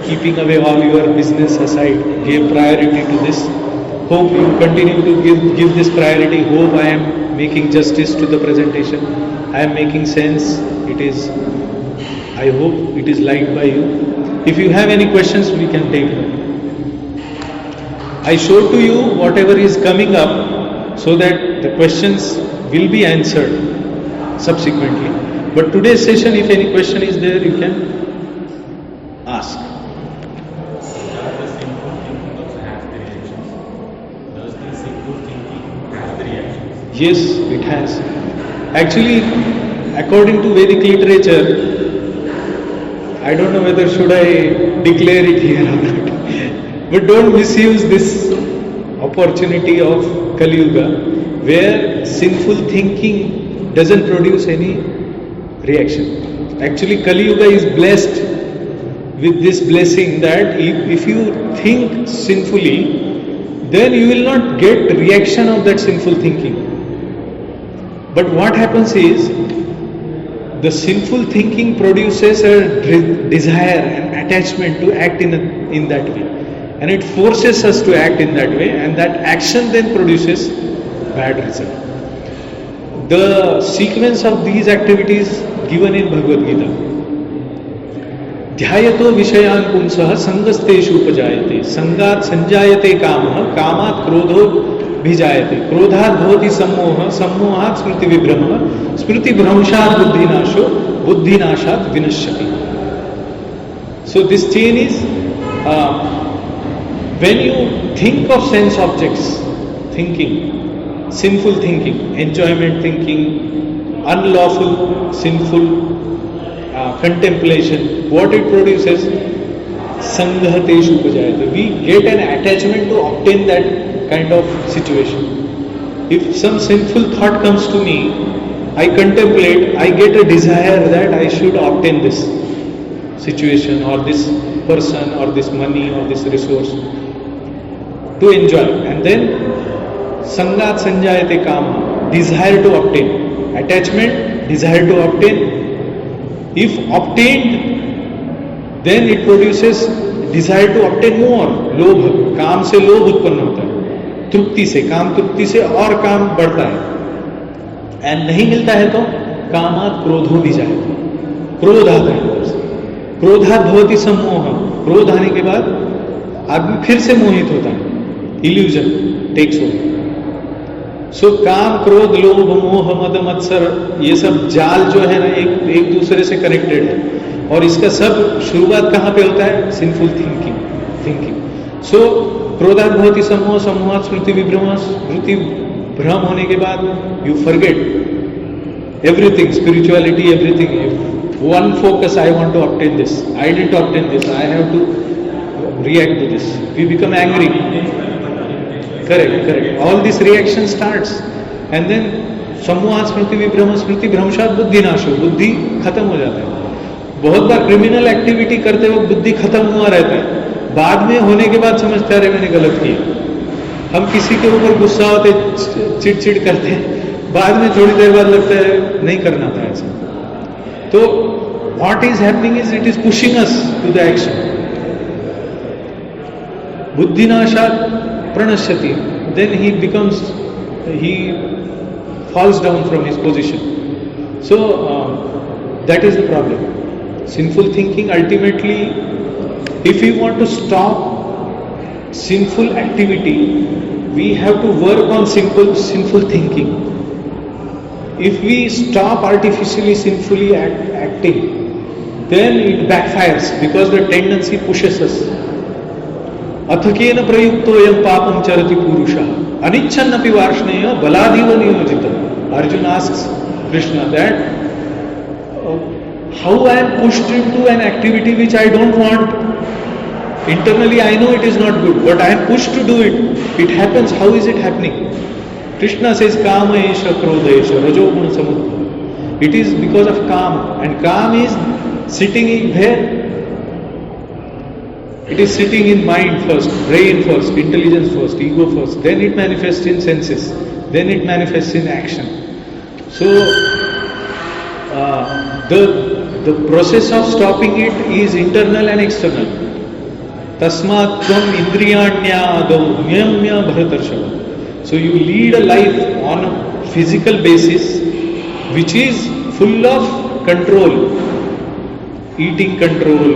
keeping away all your business aside, gave priority to this. Hope you continue to give this priority. Hope I am making justice to the presentation. I am making sense. I hope it is liked by you. If you have any questions, we can take them. I showed to you whatever is coming up so that the questions will be answered subsequently. But today's session, if any question is there, you can ask. Yes, it has. Actually, according to Vedic literature, I don't know whether should I declare it here or not. But don't misuse this opportunity of Kali Yuga, where sinful thinking doesn't produce any reaction. Actually, Kali Yuga is blessed with this blessing that if you think sinfully, then you will not get reaction of that sinful thinking. But what happens is, the sinful thinking produces a desire and attachment to act in that way. And it forces us to act in that way, and that action then produces bad result. The sequence of these activities given in Bhagavad Gita. ध्यायतो विषयान् पुंसः संगस्तेषु उपजायते संगात् संजायते कामः कामात् क्रोधो भिजायते क्रोधात् भवति सम्मोहः सम्मोहात् स्मृति विभ्रमः स्मृति भ्रंशात् बुद्धिनाशो बुद्धिनाशात् विनश्यति. So this chain is when you think of sense objects, thinking, sinful thinking, enjoyment thinking, unlawful, sinful contemplation, what it produces, sanghateshu upajayate. We get an attachment to obtain that kind of situation. If some sinful thought comes to me, I contemplate, I get a desire that I should obtain this situation or this person or this money or this resource. to enjoy. And then sangat sanjayate kama, desire to obtain. Attachment, desire to obtain. If obtained, then it produces desire to obtain more. लोभ, काम से लोभ उत्पन्न होता है, तृप्ति से, काम तृप्ति से और काम बढ़ता है. एंड नहीं मिलता है तो कामात क्रोधो भी जाएगा, क्रोध आता है अंदर से. क्रोधात भवति सम्मोह, क्रोध आने के बाद आदमी फिर से मोहित होता है, इल्यूजन टेक्स ओवर. सो काम, क्रोध, लोभ, मोह, मद, मत्सर, ये सब जाल जो है ना एक दूसरे से कनेक्टेड है. और इसका सब शुरुआत कहाँ पे होता है? Sinful thinking. सो क्रोधात भवति सम्मोह, सम्मोहात स्मृति विभ्रम, स्मृति भ्रम होने के बाद you forget everything, spirituality, everything. One focus, I want to obtain this, I didn't obtain this, I have to react to this. We become angry. Correct. All this reaction starts, and then सम्मोहात स्मृति विभ्रम, स्मृति भ्रंशात बुद्धि नाशो, बुद्धि खत्म हो जाता है. बहुत बार क्रिमिनल एक्टिविटी करते वक्त बुद्धि खत्म हुआ रहता है, बाद में होने के बाद समझते हैं अरे मैंने गलत किया. हम किसी के ऊपर गुस्सा होते, चिड़चिड़ करते हैं, बाद में थोड़ी देर बाद लगता है नहीं करना था ऐसा. तो what is happening is it is pushing us to the action. बुद्धि नाशात pranashyati, then he falls down from his position. So that is the problem. Sinful thinking, ultimately, if we want to stop sinful activity, we have to work on sinful thinking. If we stop artificially sinfully acting, then it backfires because the tendency pushes us. अथकेन प्रयुक्तोयं पापं चरति पुरुषः अनिच्छन्नपि Varshney बलादिव नियोजितः. Arjun asks Krishna that how I am pushed into an activity which I don't want. Internally I know it is not good, but I am pushed to do it. It happens. How is it happening? Krishna says Kamesha Krodesha Rajoguna Samudbhava. It is because of Kam, and Kam is sitting in where? It is sitting in mind first, brain first, intelligence first, ego first. Then it manifests in senses. Then it manifests in action. So the process of stopping it is internal and external. Tasmat tvam indriyanyadau nyamya bharatarshava. So you lead a life on a physical basis which is full of control. Eating control,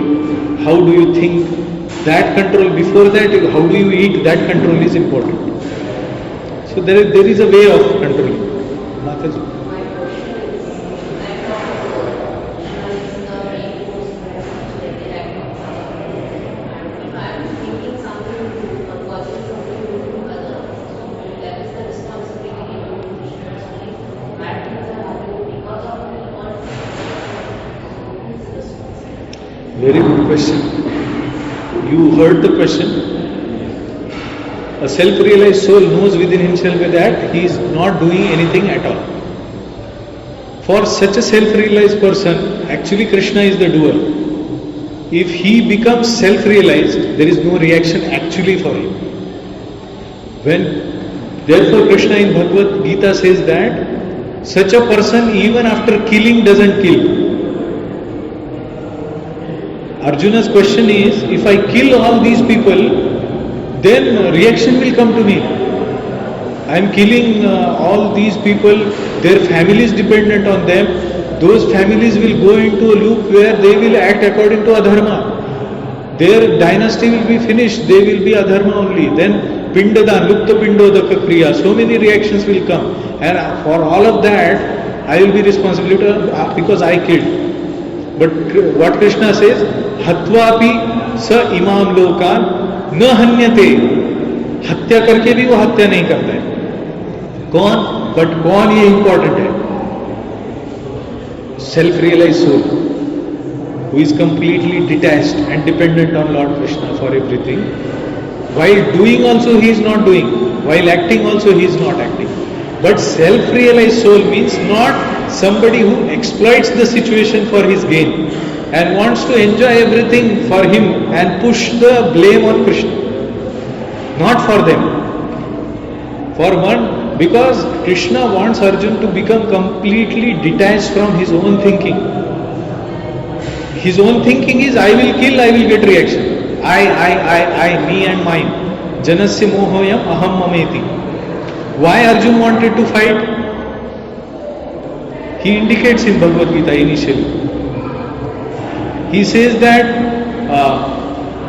how do you think? That control, before that, how do you eat? That control is important. So there is a way of controlling. Mataji. Very good question. You heard the question. A self-realized soul knows within himself that he is not doing anything at all. For such a self-realized person, actually Krishna is the doer. If he becomes self-realized, there is no reaction actually for him. Therefore Krishna in Bhagavad Gita says that such a person even after killing doesn't kill. Arjuna's question is, if I kill all these people, then reaction will come to me. I am killing all these people, their families dependent on them. Those families will go into a loop where they will act according to adharma. Their dynasty will be finished, they will be adharma only. Then pindadan, lupta pindodaka kriya, so many reactions will come. And for all of that, I will be responsible because I killed. But what Krishna says, हत्वापि स इमाम लोकान न हन्यते. हत्या करके भी वो हत्या नहीं करता है. कौन? बट कौन ये इंपॉर्टेंट है? Self realise soul who is completely detached and dependent on Lord Krishna for everything. While doing also he is not doing, while acting also he is not acting. But self-realized soul means not somebody who exploits the situation for his gain and wants to enjoy everything for him and push the blame on Krishna. not for them. For one, because Krishna wants Arjun to become completely detached from his own thinking. His own thinking is, I will kill, I will get reaction. I, me and mine. Janasya mohoyam aham mameti. Why Arjun wanted to fight? He indicates in Bhagavad Gita initially. He says that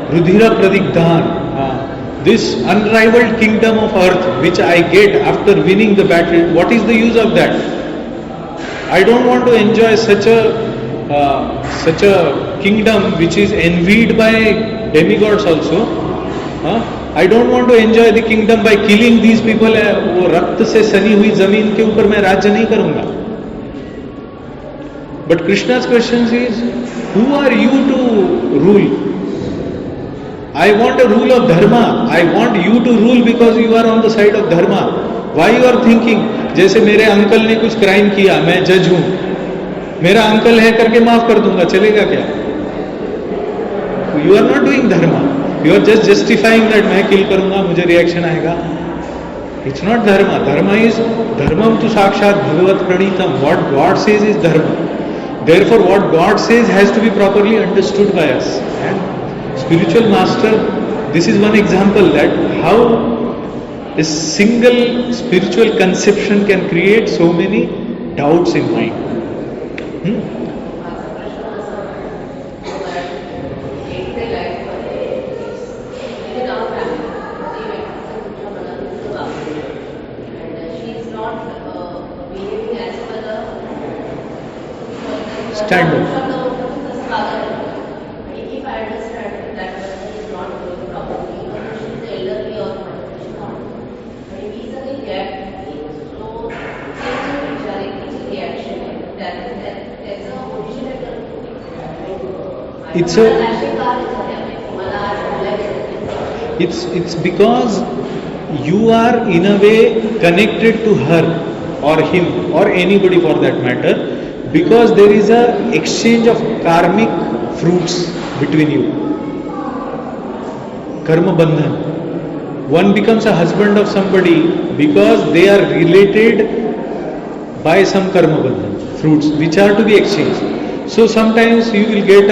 Rudhira Pradigdhan, this unrivaled kingdom of earth which I get after winning the battle, what is the use of that? I don't want to enjoy such a kingdom which is envied by demigods also. I don't want to enjoy the kingdom by killing these people. वो रक्त से सनी हुई जमीन के ऊपर मैं राज्य नहीं करूंगा. But Krishna's question is, who are you to rule? I want a rule of dharma. I want you to rule because you are on the side of dharma. Why you are thinking, जैसे मेरे uncle ने कुछ crime किया, मैं जज हूं, मेरा uncle है करके माफ कर दूंगा, चलेगा क्या? You are not doing dharma. You are just justifying that मैं किल करूंगा, मुझे रिएक्शन आएगा. It's not dharma. Dharma is dharmam tu sakshat bhagavat pranitam. What God says is dharma. Therefore, what God says has to be properly understood by us. And spiritual master, this is one example that how a single spiritual conception can create so many doubts in mind. Standard. If I understand that person is not doing properly, even if she is elderly or not, she is not. But if he is a gap, so it's a reaction. That's a original. It's because you are in a way connected to her or him or anybody for that matter. Because there is a exchange of karmic fruits between you. Karma bandhan. One becomes a husband of somebody because they are related by some karma bandhan, fruits which are to be exchanged. So sometimes you will get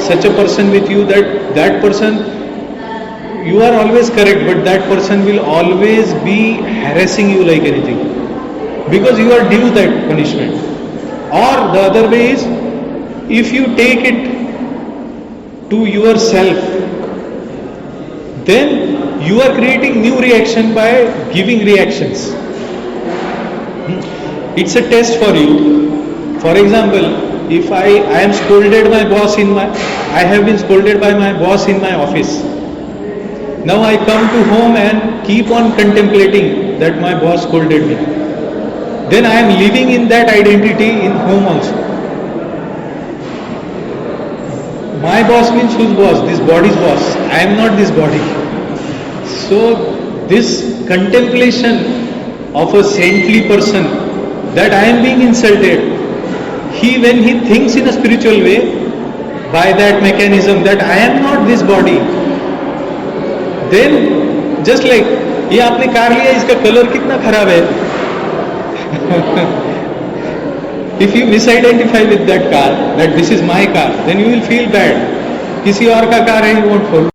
such a person with you that person, you are always correct, but that person will always be harassing you like anything. Because you are due that punishment. Or the other way is, if you take it to yourself, then you are creating new reaction by giving reactions. It's a test for you. For example, if I am scolded by boss I have been scolded by my boss in my office. Now I come to home and keep on contemplating that my boss scolded me. Then I am living in that identity in home also. My boss means whose boss? This body's boss. I am not this body. So this contemplation of a saintly person, that I am being insulted, when he thinks in a spiritual way, by that mechanism that I am not this body, then just like, ये आपने car लिया, इसका colour कितना खराब है. If you misidentify with that car, that this is my car, then you will feel bad. किसी और का कार है, you won't